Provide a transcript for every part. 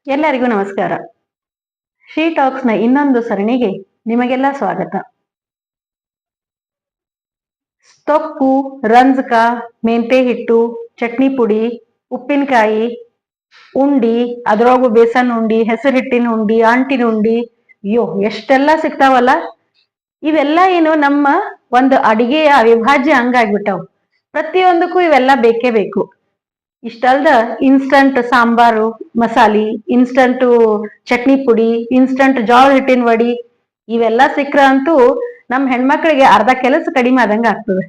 ಎಲ್ಲರಿಗೂ ನಮಸ್ಕಾರ. ಶ್ರೀ ಟಾಕ್ಸ್ ನ ಇನ್ನೊಂದು ಸರಣಿಗೆ ನಿಮಗೆಲ್ಲ ಸ್ವಾಗತ. ತೊಕ್ಕು, ರಂಜಕ, ಮೆಂತೆ ಹಿಟ್ಟು, ಚಟ್ನಿ ಪುಡಿ, ಉಪ್ಪಿನಕಾಯಿ, ಉಂಡಿ, ಅದ್ರೊಳಗು ಬೇಸನ್ ಉಂಡಿ, ಹೆಸರು ಹಿಟ್ಟಿನ ಉಂಡಿ, ಅಂಟಿನ ಉಂಡಿ, ಅಯ್ಯೋ ಎಷ್ಟೆಲ್ಲ ಸಿಗ್ತಾವಲ್ಲ. ಇವೆಲ್ಲ ಏನು ನಮ್ಮ ಒಂದು ಅಡಿಗೆಯ ಅವಿಭಾಜ್ಯ ಅಂಗ ಆಗ್ಬಿಟ್ಟವು. ಪ್ರತಿಯೊಂದಕ್ಕೂ ಇವೆಲ್ಲ ಬೇಕೇ ಬೇಕು. ಇಷ್ಟಲ್ದ ಇನ್ಸ್ಟಂಟ್ ಸಾಂಬಾರು ಮಸಾಲಿ, ಇನ್ಸ್ಟಂಟ್ ಚಟ್ನಿ ಪುಡಿ, ಇನ್ಸ್ಟಂಟ್ ಜೋಳ ಹಿಟ್ಟಿನ ವಡಿ, ಇವೆಲ್ಲ ಸಿಕ್ಕ್ರ ಅಂತೂ ನಮ್ ಹೆಣ್ಮಕ್ಳಿಗೆ ಅರ್ಧ ಕೆಲಸ ಕಡಿಮೆ ಆದಂಗ ಆಗ್ತದೆ.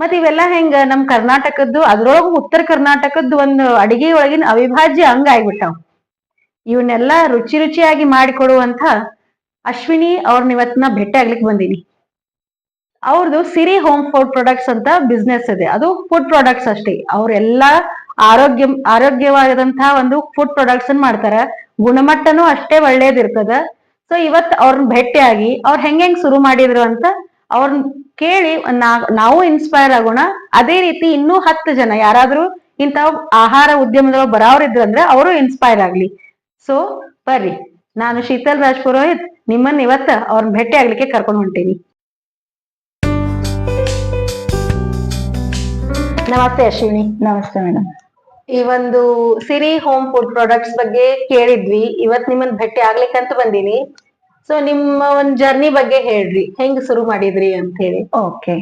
ಮತ್ ಇವೆಲ್ಲ ಹೆಂಗ ನಮ್ ಕರ್ನಾಟಕದ್ದು, ಅದ್ರೊಳಗು ಉತ್ತರ ಕರ್ನಾಟಕದ್ದು ಒಂದು ಅಡಿಗೆ ಒಳಗಿನ ಅವಿಭಾಜ್ಯ ಅಂಗ ಆಗ್ಬಿಟ್ಟಾವ. ಇವನ್ನೆಲ್ಲ ರುಚಿ ರುಚಿಯಾಗಿ ಮಾಡಿಕೊಡುವಂತ ಅಶ್ವಿನಿ ಅವ್ರನ್ನ ಇವತ್ನ ಭೇಟಿ ಆಗ್ಲಿಕ್ಕೆ ಬಂದೀನಿ. ಅವ್ರದ್ದು ಸಿರಿ ಹೋಮ್ ಫುಡ್ ಪ್ರಾಡಕ್ಟ್ಸ್ ಅಂತ ಬಿಸ್ನೆಸ್ ಇದೆ. ಅದು ಫುಡ್ ಪ್ರಾಡಕ್ಟ್ಸ್ ಅಷ್ಟೇ. ಅವ್ರೆಲ್ಲಾ ಆರೋಗ್ಯವಾದಂತಹ ಒಂದು ಫುಡ್ ಪ್ರಾಡಕ್ಟ್ಸ್ ಅನ್ನ ಮಾಡ್ತಾರ. ಗುಣಮಟ್ಟನೂ ಅಷ್ಟೇ ಒಳ್ಳೇದಿರ್ತದ. ಸೊ ಇವತ್ ಅವ್ರನ್ನ ಭೇಟಿಯಾಗಿ ಅವ್ರು ಹೆಂಗ್ ಶುರು ಮಾಡಿದ್ರು ಅಂತ ಅವ್ರನ್ನ ಕೇಳಿ ನಾವು ಇನ್ಸ್ಪೈರ್ ಆಗೋಣ. ಅದೇ ರೀತಿ ಇನ್ನೂ 10 ಜನ ಯಾರಾದ್ರೂ ಇಂಥ ಆಹಾರ ಉದ್ಯಮದೊಳಗೆ ಬರೋರಿದ್ರಂದ್ರೆ ಅವರು ಇನ್ಸ್ಪೈರ್ ಆಗ್ಲಿ. ಸೊ ಬರ್ರಿ, ನಾನು ಶೀತಲ್ ರಾಜ್ ಪುರೋಹಿತ್ ನಿಮ್ಮನ್ನ ಇವತ್ತ ಅವ್ರನ್ನ ಭೇಟಿ ಆಗ್ಲಿಕ್ಕೆ ಕರ್ಕೊಂಡು ಹೊಂಟೀನಿ. ನಮಸ್ತೆ ಅಶ್ವಿನಿ. ನಮಸ್ತೆ ಮೇಡಮ್. ಈ ಒಂದು ಸಿರಿ ಹೋಮ್ ಫುಡ್ ಪ್ರಾಡಕ್ಟ್ಸ್ ಬಗ್ಗೆ ಕೇಳಿದ್ವಿ. ಇವತ್ ನಿಮ್ಮನ್ನ ಭೇಟಿ ಆಗ್ಲಿಕ್ಕಂತ ಬಂದೀನಿ. ಸೊ ನಿಮ್ಮ ಒಂದ್ ಜರ್ನಿ ಬಗ್ಗೆ ಹೇಳ್ರಿ, ಹೆಂಗ್ ಶುರು ಮಾಡಿದ್ರಿ ಅಂತ ಹೇಳಿ. ಓಕೆ,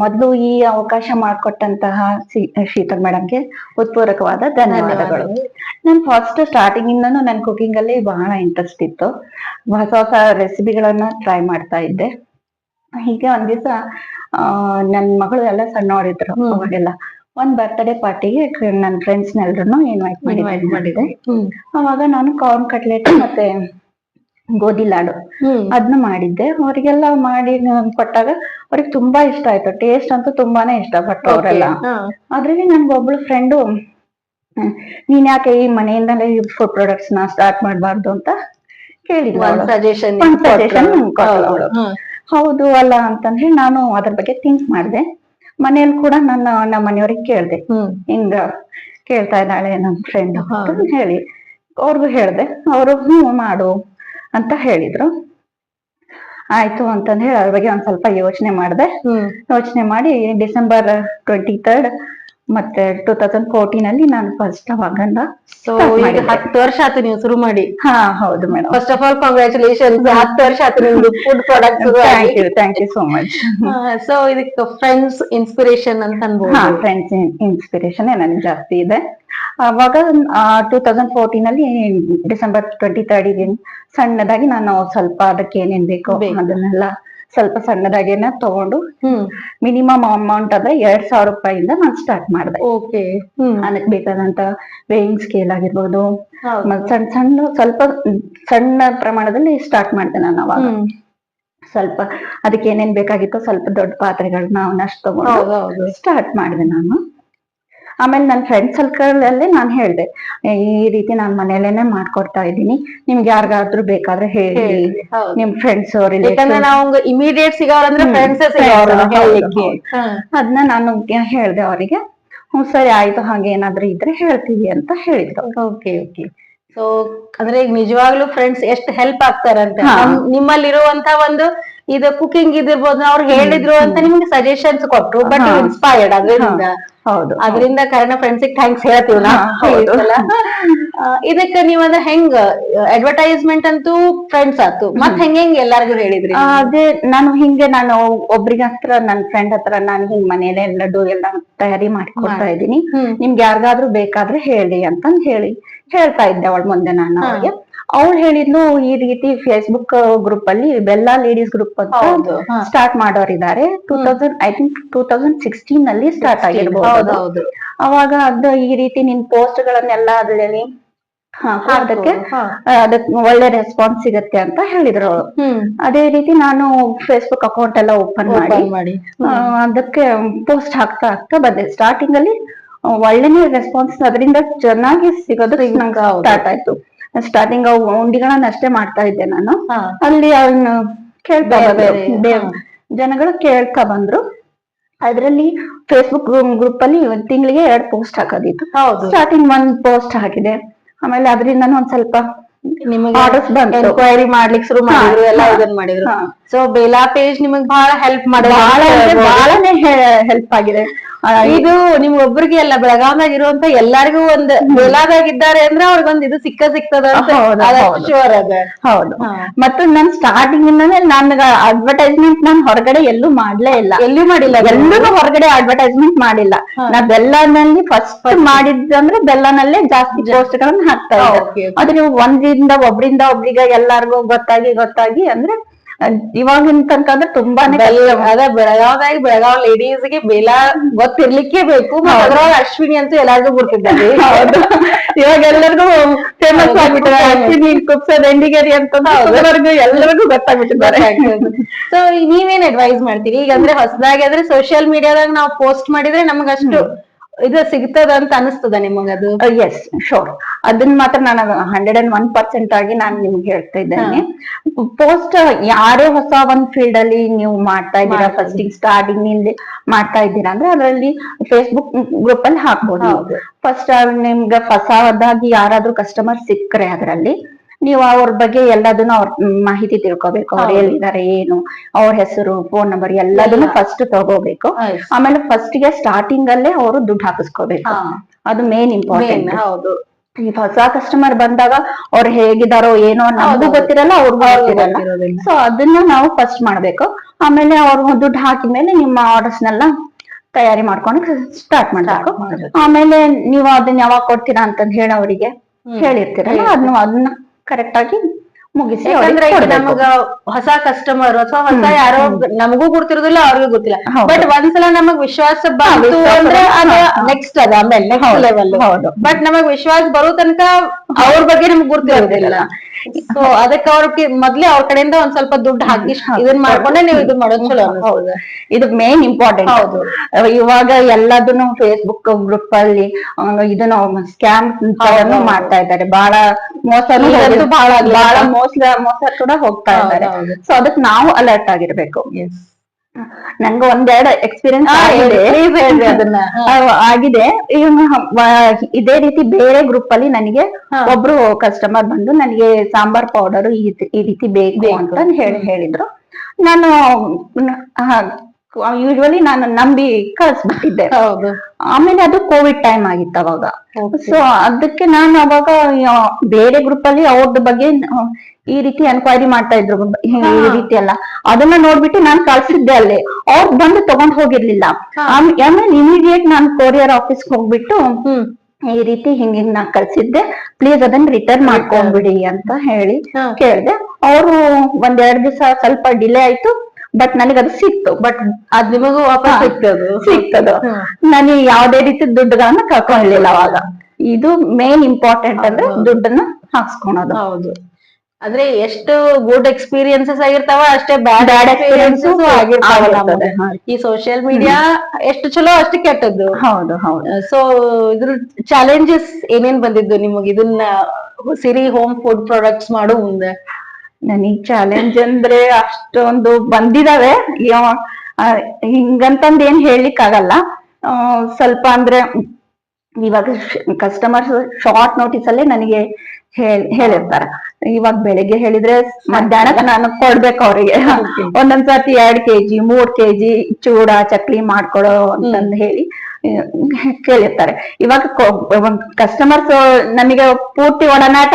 ಮೊದಲು ಈ ಅವಕಾಶ ಮಾಡಿಕೊಟ್ಟಂತಹ ಶೀತಲ್ ಮೇಡಮ್ಗೆ ಹೃತ್ಪೂರ್ವಕವಾದ ಧನ್ಯವಾದಗಳು. ನಾನು ಫಸ್ಟ್ ಸ್ಟಾರ್ಟಿಂಗ್ ಇಂದನೂ ನನ್ ಕುಕಿಂಗ್ ಅಲ್ಲಿ ಬಹಳ ಇಂಟ್ರೆಸ್ಟ್ ಇತ್ತು. ಹೊಸ ಹೊಸ ರೆಸಿಪಿಗಳನ್ನ ಟ್ರೈ ಮಾಡ್ತಾ ಇದ್ದೆ. ಹೀಗೆ ಒಂದ್ ದಿವಸ ನನ್ ಮಗಳು ಎಲ್ಲ ಸಣ್ಣವರಿದ್ರು. ಅವಾಗೆಲ್ಲ ಒಂದ್ ಬರ್ತ್ಡೇ ಪಾರ್ಟಿಗೆ ನನ್ನ ಫ್ರೆಂಡ್ಸ್ ನೆಲ್ರು ಇನ್ವೈಟ್ ಮಾಡಿದ್ದೆ. ಅವಾಗ ನಾನು ಕಾರ್ನ್ ಕಟ್ಲೆಟ್ ಮತ್ತೆ ಗೋಧಿ ಲಾಡು ಅದನ್ನ ಮಾಡಿದ್ದೆ. ಅವ್ರಿಗೆಲ್ಲ ಮಾಡಿ ಕೊಟ್ಟಾಗ ಅವ್ರಿಗೆ ತುಂಬಾ ಇಷ್ಟ ಆಯ್ತು. ಟೇಸ್ಟ್ ಅಂತೂ ತುಂಬಾನೇ ಇಷ್ಟ ಪಟ್ಟು ಅವರೆಲ್ಲ. ಅದ್ರಲ್ಲಿ ನನ್ಗೊಬ್ಳು ಫ್ರೆಂಡು, ನೀನ್ ಯಾಕೆ ಈ ಮನೆಯಿಂದಲೇ ಫುಡ್ ಪ್ರಾಡಕ್ಟ್ಸ್ ನ ಸ್ಟಾರ್ಟ್ ಮಾಡ್ಬಾರ್ದು ಅಂತ ಕೇಳಿದ್ಲು. ಸಜೆಷನ್ ಅವಳು. ಹೌದು ಅಲ್ಲ ಅಂತಂದ್ರೆ ನಾನು ಅದ್ರ ಬಗ್ಗೆ ಥಿಂಕ್ ಮಾಡಿದೆ. ಮನೇಲಿ ಕೂಡ ನಮ್ಮ ಮನೆಯವ್ರಿಗೆ ಕೇಳ್ದೆ, ಹಿಂಗ ಕೇಳ್ತಾ ಇದ್ದಾಳೆ ನಮ್ ಫ್ರೆಂಡ್ ಅಂತ ಹೇಳಿ ಅವ್ರಿಗೂ ಹೇಳ್ದೆ. ಅವರು ಮಾಡು ಅಂತ ಹೇಳಿದ್ರು. ಆಯ್ತು ಅಂತಂದ್ ಹೇಳಿ ಅದ್ರ ಬಗ್ಗೆ ಒಂದ್ ಸ್ವಲ್ಪ ಯೋಚನೆ ಮಾಡಿ ಡಿಸೆಂಬರ್ 23rd ಮತ್ತೆ 2014 ಅಲ್ಲಿ ನಾನು ಫಸ್ಟ್ ಅವಾಗಂದ. ಸೊ ಈಗ 10 ವರ್ಷ ಆಯ್ತು ನೀವು ಶುರು ಮಾಡಿ. ಹಾ ಹೌದು madam. First of all congratulation. 10 ವರ್ಷ ಆಯ್ತು ನಿಮ್ದು food product. Thank you so much. So ಇದಕ್ಕೆ ಫ್ರೆಂಡ್ಸ್ ಇನ್ಸ್ಪಿರೇಷನ್ ಅಂತ ಅನ್ಬೋದು. ಫ್ರೆಂಡ್ಸ್ ಇನ್ಸ್ಪಿರೇಷನ್ ನನಗೆ ಜಾಸ್ತಿ ಇದೆ. ಅವಾಗ 2014 ಅಲ್ಲಿ ಡಿಸೆಂಬರ್ 23rd ಸಣ್ಣದಾಗಿ ನಾನು ಸ್ವಲ್ಪ ಅದಕ್ಕೆ ಏನೇನ್ ಬೇಕೋ ಅದನ್ನೆಲ್ಲ ಸ್ವಲ್ಪ ಸಣ್ಣದಾಗೇನ ತಗೊಂಡು ಮಿನಿಮಮ್ ಅಮೌಂಟ್ ಆದ್ರೆ 2,000 ರೂಪಾಯಿಂದ ನಾನು ಸ್ಟಾರ್ಟ್ ಮಾಡಿದೆ. ಓಕೆ. ಅದಕ್ಕೆ ಬೇಕಾದಂತ ವೇಯಿಂಗ್ ಸ್ಕೇಲ್ ಆಗಿರ್ಬೋದು, ಸ್ವಲ್ಪ ಸಣ್ಣ ಪ್ರಮಾಣದಲ್ಲಿ ಸ್ಟಾರ್ಟ್ ಮಾಡಿದೆ ನಾನು ಅವಾಗ. ಸ್ವಲ್ಪ ಅದಕ್ಕೆ ಏನೇನ್ ಬೇಕಾಗಿತ್ತು ಸ್ವಲ್ಪ ದೊಡ್ಡ ಪಾತ್ರೆಗಳನ್ನ ಅವನಷ್ಟು ತಗೊಂಡು ಸ್ಟಾರ್ಟ್ ಮಾಡಿದೆ ನಾನು. ಆಮೇಲೆ ನನ್ನ ಫ್ರೆಂಡ್ ಸರ್ಕಲ್ ಅಲ್ಲೇ ನಾನು ಹೇಳ್ದೆ, ಈ ರೀತಿ ನಾನ್ ಮನೇಲೇನೆ ಮಾಡ್ಕೊಡ್ತಾ ಇದ್ದೀನಿ, ನಿಮ್ಗೆ ಯಾರಿಗಾದ್ರೂ ಬೇಕಾದ್ರೆ ಹೇಳಿ, ನಿಮ್ ಫ್ರೆಂಡ್ಸ್ ಇಮಿಡಿಯೇಟ್ ಸಿಗೋರಂದ್ರೆ ಅದನ್ನ ನಾನು ಹೇಳ್ದೆ ಅವರಿಗೆ. ಸರಿ ಆಯ್ತು, ಹಾಗೆ ಏನಾದ್ರೂ ಇದ್ರೆ ಹೇಳ್ತೀವಿ ಅಂತ ಹೇಳಿದ್ರು. Okay okay. ಸೊ ಅಂದ್ರೆ ಈಗ ನಿಜವಾಗ್ಲೂ ಫ್ರೆಂಡ್ಸ್ ಎಷ್ಟು ಹೆಲ್ಪ್ ಆಗ್ತಾರಂತೆ. ನಿಮ್ಮಲ್ಲಿರುವಂತ ಒಂದು ಇದು ಕುಕಿಂಗ್ ಇದಿರ್ಬೋದು, ಅವ್ರು ಹೇಳಿದ್ರು ಅಂತ ನಿಮ್ಗೆ ಸಜೆಷನ್ಸ್ ಕೊಟ್ರು, ಬಟ್ ಇನ್ಸ್ಪೈರ್ಡ್ ಅದರಿಂದ. ಹೌದು, ಅದರಿಂದ ಕಾರಣ ಫ್ರೆಂಡ್ಸಿಗೆ ಥ್ಯಾಂಕ್ಸ್ ಹೇಳ್ತೀವಿ ನಾವು. ಇದಕ್ಕೆ ನೀವಂದ್ರೆ ಹೆಂಗ್ ಅಡ್ವರ್ಟೈಸ್ಮೆಂಟ್ ಅಂತೂ ಫ್ರೆಂಡ್ಸ್ ಆತು, ಮತ್ ಹೆಂಗ್ ಎಲ್ಲಾರ್ಗು ಹೇಳಿದ್ರಿ? ಅದೇ ನಾನು ಒಬ್ರಿಗೆ ಹತ್ರ ನನ್ನ ಫ್ರೆಂಡ್ ಹತ್ರ ನಾನು ಹಿಂಗ್ ಮನೇಲೆ ಲಡ್ಡು ಎಲ್ಲ ತಯಾರಿ ಮಾಡಿ ಕೊಡ್ತಾ ಇದ್ದೀನಿ, ನಿಮ್ಗೆ ಯಾರಿಗಾದ್ರೂ ಬೇಕಾದ್ರೆ ಹೇಳಿ ಅಂತಂದ್ ಹೇಳ್ತಾ ಇದ್ದೆ ಅವಳ ಮುಂದೆ ನಾನು ಅವ್ರಿಗೆ. ಅವ್ಳು ಹೇಳಿದ್ಲು, ಈ ರೀತಿ ಫೇಸ್ಬುಕ್ ಗ್ರೂಪ್ ಅಲ್ಲಿ ಬೆಲ್ಲಾ ಲೇಡೀಸ್ ಗ್ರೂಪ್ ಅಂತ ಸ್ಟಾರ್ಟ್ ಮಾಡೋರಿದ್ದಾರೆ. 2016 ಅಲ್ಲಿ ಸ್ಟಾರ್ಟ್ ಆಗಿರ್ಬೋದು. ಅವಾಗ ಅದು ಈ ರೀತಿ ನಿನ್ ಪೋಸ್ಟ್ ಗಳನ್ನೆಲ್ಲ ಅದ್ರಲ್ಲಿ ಅದಕ್ಕೆ ಒಳ್ಳೆ ರೆಸ್ಪಾನ್ಸ್ ಸಿಗತ್ತೆ ಅಂತ ಹೇಳಿದ್ರು ಅವಳು. ಅದೇ ರೀತಿ ನಾನು ಫೇಸ್ಬುಕ್ ಅಕೌಂಟ್ ಎಲ್ಲ ಓಪನ್ ಮಾಡಿ ಅದಕ್ಕೆ ಪೋಸ್ಟ್ ಹಾಕ್ತಾ ಬಂದೆ. ಸ್ಟಾರ್ಟಿಂಗ್ ಅಲ್ಲಿ ಒಳ್ಳೆನೆ ರೆಸ್ಪಾನ್ಸ್ ಅದರಿಂದ ಚೆನ್ನಾಗಿ ಸಿಗೋದು ನಂಗೆ ಸ್ಟಾರ್ಟ್ ಆಯ್ತು. ಸ್ಟಾರ್ಟಿಂಗ್ ಉಂಡಿಗಳನ್ನ ಅಷ್ಟೇ ಮಾಡ್ತಾ ಇದ್ದೆ ನಾನು. ಅಲ್ಲಿ ಅವನ್ನ ಕೇಳ್ತಾ ಜನಗಳು ಕೇಳ್ತಾ ಬಂದ್ರು. ಅದ್ರಲ್ಲಿ ಫೇಸ್ಬುಕ್ ಗ್ರೂಪ್ ಅಲ್ಲಿ ತಿಂಗಳಿಗೆ 2 ಪೋಸ್ಟ್ ಹಾಕೋದಿತ್ತು. ಸ್ಟಾರ್ಟಿಂಗ್ 1 ಪೋಸ್ಟ್ ಹಾಕಿದೆ. ಆಮೇಲೆ ಅದರಿಂದನೂ ಒಂದ್ ಸ್ವಲ್ಪ ನಿಮಗೆ ಆರ್ಡರ್ಸ್ ಬಂತು. ಎನ್ಕ್ವೈರಿ ಮಾಡ್ಲಿಕ್ಕೆ ಶುರು ಮಾಡಿದ್ರು, ಎಲ್ಲ ಇದನ್ನ ಮಾಡಿದ್ರು. ಸೊ ಬೇಲಾ ಪೇಜ್ ನಿಮಗ್ ಬಹಳ ಹೆಲ್ಪ್ ಬಹಳನೇ ಹೆಲ್ಪ್ ಆಗಿದೆ. ಇದು ನಿಮ್ ಒಬ್ರಿಗೆ ಅಲ್ಲ, ಬೆಳಗಾವ್ದಾಗ ಇರುವಂತ ಎಲ್ಲಾರ್ಗು ಒಂದ್ ಬೇಲಾದಾಗ ಇದ್ದಾರೆ ಅಂದ್ರೆ ಅವ್ರಿಗೊಂದ್ ಇದು ಸಿಗ್ತದ ಶೋರ್ ಅದ. ಹೌದು. ಮತ್ತು ನನ್ ಸ್ಟಾರ್ಟಿಂಗ್ ಇಂದಾನೆ ನನ್ಗ ಅಡ್ವರ್ಟೈಸ್ಮೆಂಟ್ ನಾನ್ ಹೊರಗಡೆ ಎಲ್ಲೂ ಮಾಡ್ಲೇ ಇಲ್ಲ, ಎಲ್ಲೂ ಮಾಡಿಲ್ಲ, ಎಲ್ಲೂ ಹೊರಗಡೆ ಅಡ್ವರ್ಟೈಸ್ಮೆಂಟ್ ಮಾಡಿಲ್ಲ. ನಾ ಬೆಲ್ಲನಲ್ಲಿ ಫಸ್ಟ್ ಮಾಡಿದ್ದಂದ್ರೆ ಬೆಲ್ಲನಲ್ಲೇ ಜಾಸ್ತಿ ಪೋಸ್ಟ್ ಗಳನ್ನ ಹಾಕ್ತಾ ಇದ್ದೆ. ಆದ್ರೆ ಒಂದ್ರಿಂದ ಒಬ್ರಿಗೆ ಎಲ್ಲಾರ್ಗು ಗೊತ್ತಾಗಿ ಅಂದ್ರೆ ಇವಾಗಿನ ತನಕ ಅಂದ್ರೆ ತುಂಬಾನೇ ಬೆಳಗಾವ್ ಲೇಡೀಸ್ ಗೆ ಬೇಲಾ ಗೊತ್ತಿರ್ಲಿಕ್ಕೆ ಬೇಕು. ಅದ್ರೊಳಗ ಅಶ್ವಿನಿ ಅಂತೂ ಎಲ್ಲಾರ್ಗು ಗುರ್ತಿದ್ದಾರೆ. ಹೌದು, ಇವಾಗ ಎಲ್ಲರಿಗೂ ಫೇಮಸ್ ಆಗ್ಬಿಟ್ಟಿದ್ದಾರೆ. ಅಶ್ವಿನಿ ಕುಪ್ಸದ ಎಂಡಿಗೇರಿ ಅಂತಂದ್ರೆ ಎಲ್ಲರಿಗೂ ಗೊತ್ತಾಗ್ಬಿಟ್ಟಿದ್ದಾರೆ. ಸೊ ನೀವೇನ್ ಅಡ್ವೈಸ್ ಮಾಡ್ತೀರಿ ಈಗ? ಅಂದ್ರೆ ಹೊಸದಾಗಿ ಆದ್ರೆ ಸೋಷಿಯಲ್ ಮೀಡಿಯಾದಾಗ ನಾವು ಪೋಸ್ಟ್ ಮಾಡಿದ್ರೆ ನಮಗಷ್ಟು ಇದು ಸಿಗ್ತದ ಅಂತ ಅನಿಸ್ತದ ನಿಮಗದು? S, sure. ಅದನ್ನ ಮಾತ್ರ ನಾನು 101% ಆಗಿ ನಾನು ನಿಮ್ಗೆ ಹೇಳ್ತಾ ಇದ್ದೇನೆ. ಪೋಸ್ಟ್ ಯಾರೇ ಹೊಸ ಒಂದ್ ಫೀಲ್ಡ್ ಅಲ್ಲಿ ನೀವು ಮಾಡ್ತಾ ಇದ್ದೀರಾ, ಫಸ್ಟಿಂಗ್ ಸ್ಟಾರ್ಟಿಂಗ್ ನಿಂದ ಮಾಡ್ತಾ ಇದ್ದೀರಾ ಅಂದ್ರೆ ಅದರಲ್ಲಿ ಫೇಸ್ಬುಕ್ ಗ್ರೂಪ್ ಅಲ್ಲಿ ಹಾಕ್ಬೋದು. ಫಸ್ಟ್ ನಿಮ್ಗೆ ಹೊಸದಾಗಿ ಯಾರಾದ್ರೂ ಕಸ್ಟಮರ್ ಸಿಕ್ಕರೆ ಅದರಲ್ಲಿ ನೀವು ಅವ್ರ ಬಗ್ಗೆ ಎಲ್ಲದನ್ನು ಅವ್ರ ಮಾಹಿತಿ ತಿಳ್ಕೊಬೇಕು. ಅವ್ರು ಎಲ್ಲಿದ್ದಾರೆ, ಏನು, ಅವ್ರ ಹೆಸರು, ಫೋನ್ ನಂಬರ್ ಎಲ್ಲದನ್ನು ಫಸ್ಟ್ ತಗೋಬೇಕು. ಆಮೇಲೆ ಫಸ್ಟ್ ಗೆ ಸ್ಟಾರ್ಟಿಂಗ್ ಅಲ್ಲೇ ಅವರು ದುಡ್ಡು ಹಾಕಿಸ್ಕೋಬೇಕು. ಅದು ಮೇನ್ ಇಂಪಾರ್ಟೆಂಟ್. ಹೌದು. ಈ ಹೊಸ ಕಸ್ಟಮರ್ ಬಂದಾಗ ಅವ್ರು ಹೇಗಿದಾರೋ ಏನೋ ನಮಗೂ ಗೊತ್ತಿರಲ್ಲ, ಅವ್ರಿಗೂ ಗೊತ್ತಿರಲ್ಲ. ಸೊ ಅದನ್ನ ನಾವು ಫಸ್ಟ್ ಮಾಡ್ಬೇಕು. ಆಮೇಲೆ ಅವ್ರು ದುಡ್ಡು ಹಾಕಿದ್ಮೇಲೆ ನಿಮ್ಮ ಆರ್ಡರ್ಸ್ ನೆಲ್ಲ ತಯಾರಿ ಮಾಡ್ಕೊಂಡು ಸ್ಟಾರ್ಟ್ ಮಾಡ್ಬೇಕು. ಆಮೇಲೆ ನೀವು ಅದನ್ನ ಯಾವಾಗ ಕೊಡ್ತೀರಾ ಅಂತಂದ್ ಹೇಳಿ ಅವರಿಗೆ ಹೇಳಿರ್ತೀರಲ್ಲ, ಅದನ್ನ ಕರೆಕ್ಟ್ ಆಗಿ ಮುಗಿಸಿ. ಯಾಕಂದ್ರೆ ಈಗ ನಮಗ ಹೊಸ ಕಸ್ಟಮರ್ ಅಥವಾ ಹೊಸ ಯಾರೋ ನಮಗೂ ಗೊತ್ತಿರೋದಿಲ್ಲ, ಅವ್ರಿಗೂ ಗೊತ್ತಿಲ್ಲ. ಬಟ್ ಒಂದ್ಸಲ ನಮಗ್ ವಿಶ್ವಾಸ ಬಂತು ಅಂದ್ರೆ ಅದು ನೆಕ್ಸ್ಟ್ ಅದ, ಆಮೇಲೆ ನೆಕ್ಸ್ಟ್ ಲೆವೆಲ್. ಬಟ್ ನಮಗ್ ವಿಶ್ವಾಸ ಬರೋ ತನಕ ಅವ್ರ ಬಗ್ಗೆ ನಮ್ಗೆ ಗೊತ್ತಿರೋದಿಲ್ಲ. ಸೊ ಅದಕ್ಕೆ ಅವ್ರಿಗೆ ಮೊದ್ಲೇ ಅವ್ರ ಕಡೆಯಿಂದ ಒಂದ್ ಸ್ವಲ್ಪ ದುಡ್ಡು ಹಾಕಿ ಇದನ್ ಮಾಡ್ಕೊಂಡೆ ನೀವು ಇದನ್ ಮಾಡೋದು ಚಲೋ. ಇದು ಮೇನ್ ಇಂಪಾರ್ಟೆಂಟ್. ಹೌದು. ಇವಾಗ ಎಲ್ಲದನ್ನು ಫೇಸ್ಬುಕ್ ಗ್ರೂಪ್ ಅಲ್ಲಿ ಇದನ್ನ ಸ್ಕ್ಯಾಮ್ ತರನು ಮಾಡ್ತಾ ಇದ್ದಾರೆ. ಬಹಳ ಮೋಸನು ಬಹಳ ಮೋಸ ಕೂಡ ಹೋಗ್ತಾ ಇದ್ದಾರೆ. ಸೊ ಅದಕ್ಕೆ ನಾವು ಅಲರ್ಟ್ ಆಗಿರ್ಬೇಕು. ನಂಗೆ ಒಂದೆರಡು ಎಕ್ಸ್ಪೀರಿಯನ್ಸ್ ಆಗಿದೆ. ಇದೇ ರೀತಿ ಬೇರೆ ಗ್ರೂಪ್ ಅಲ್ಲಿ ನನಗೆ ಒಬ್ರು ಕಸ್ಟಮರ್ ಬಂದು ನನಗೆ ಸಾಂಬಾರ್ ಪೌಡರ್ ಈ ರೀತಿ ಬೇಕು ಅಂತ ಹೇಳಿದ್ರು. ನಾನು ಯೂಶುವಲಿ ನಾನು ನಂಬಿ ಕಳ್ಸ್ಬಿಟ್ಟಿದ್ದೆ. ಆಮೇಲೆ ಅದು ಕೋವಿಡ್ ಟೈಮ್ ಆಗಿತ್ತು ಅವಾಗ. ಸೊ ಅದಕ್ಕೆ ನಾನು ಅವಾಗ ಬೇರೆ ಗ್ರೂಪ್ ಅಲ್ಲಿ ಅವ್ರದ್ದು ಬಗ್ಗೆ ಈ ರೀತಿ ಎನ್ಕ್ವೈರಿ ಮಾಡ್ತಾ ಇದ್ರು, ಈ ರೀತಿ ಎಲ್ಲ ಅದನ್ನ ನೋಡ್ಬಿಟ್ಟು ನಾನು ಕಳ್ಸಿದ್ದೆ ಅಲ್ಲಿ. ಅವ್ರು ಬಂದು ತಗೊಂಡ್ ಹೋಗಿರ್ಲಿಲ್ಲ. ಆಮೇಲೆ ಇಮಿಡಿಯೇಟ್ ನಾನು ಕೊರಿಯರ್ ಆಫೀಸ್ಗೆ ಹೋಗ್ಬಿಟ್ಟು ಈ ರೀತಿ ಹಿಂಗ ನಾ ಕಳ್ಸಿದ್ದೆ, ಪ್ಲೀಸ್ ಅದನ್ನ ರಿಟರ್ನ್ ಮಾಡ್ಕೊಂಡ್ಬಿಡಿ ಅಂತ ಹೇಳಿ ಕೇಳ್ದೆ. ಅವರು 1-2 ದಿವಸ ಸ್ವಲ್ಪ ಡಿಲೇ ಆಯ್ತು, ಬಟ್ ನನಗೆ ಅದು ಸಿಕ್ತು. ಬಟ್ ಅದ್ ನಿಮಗೂ ವಾಪಸ್ ಸಿಕ್ತದು. ನಾನು ಯಾವ್ದೇ ರೀತಿ ದುಡ್ಡುಗಳನ್ನ ಕಳ್ಕೊಳ್ಳಿಲ್ಲ ಅವಾಗ. ಇದು ಮೇನ್ ಇಂಪಾರ್ಟೆಂಟ್ ಅಂದ್ರೆ ದುಡ್ಡನ್ನ ಹಾಕ್ಸ್ಕೊಳೋದು. ಹೌದು. ಅಂದ್ರೆ ಎಷ್ಟು ಗುಡ್ ಎಕ್ಸ್ಪೀರಿಯನ್ಸಸ್ ಆಗಿರ್ತಾವ, ಅಷ್ಟೇ ಬ್ಯಾಡ್ ಎಕ್ಸ್ಪೀರಿಯನ್ಸಸ್ ಆಗಿರ್ತಾವ. ಈ ಸೋಷಿಯಲ್ ಮೀಡಿಯಾ ಎಷ್ಟು ಚಲೋ ಅಷ್ಟು ಕೆಟ್ಟದ್ದು. ಹೌದು ಹೌದು. ಸೊ ಇದ್ರ ಚಾಲೆಂಜಸ್ ಏನೇನ್ ಬಂದಿದ್ದು ನಿಮಗ್ ಇದನ್ನ ಸಿರಿ ಹೋಮ್ ಫುಡ್ ಪ್ರಾಡಕ್ಟ್ಸ್ ಮಾಡೋ ಮುಂದೆ? ನನಗ್ ಚಾಲೆಂಜ್ ಅಂದ್ರೆ ಅಷ್ಟೊಂದು ಬಂದಿದಾವೆ, ಹಿಂಗಂತಂದ್ ಏನ್ ಹೇಳ್ಲಿಕ್ ಆಗಲ್ಲ. ಸ್ವಲ್ಪ ಅಂದ್ರೆ ಇವಾಗ ಕಸ್ಟಮರ್ಸ್ ಶಾರ್ಟ್ ನೋಟಿಸ್ ಅಲ್ಲೇ ನನಗೆ ಹೇಳಿರ್ತಾರ. ಇವಾಗ ಬೆಳಿಗ್ಗೆ ಹೇಳಿದ್ರೆ ಮಧ್ಯಾಹ್ನ ನಾನು ಕೊಡ್ಬೇಕು ಅವ್ರಿಗೆ. ಒಂದೊಂದ್ಸತಿ 2 kg 3 kg ಚೂಡ ಚಕ್ಲಿ ಮಾಡ್ಕೊಡೋ ಅಂತಂದ್ ಹೇಳಿ ಕೇಳಿರ್ತಾರೆ. ಇವಾಗ ಕಸ್ಟಮರ್ಸ್ ನಮಗೆ ಪೂರ್ತಿ ಒಡನಾಟ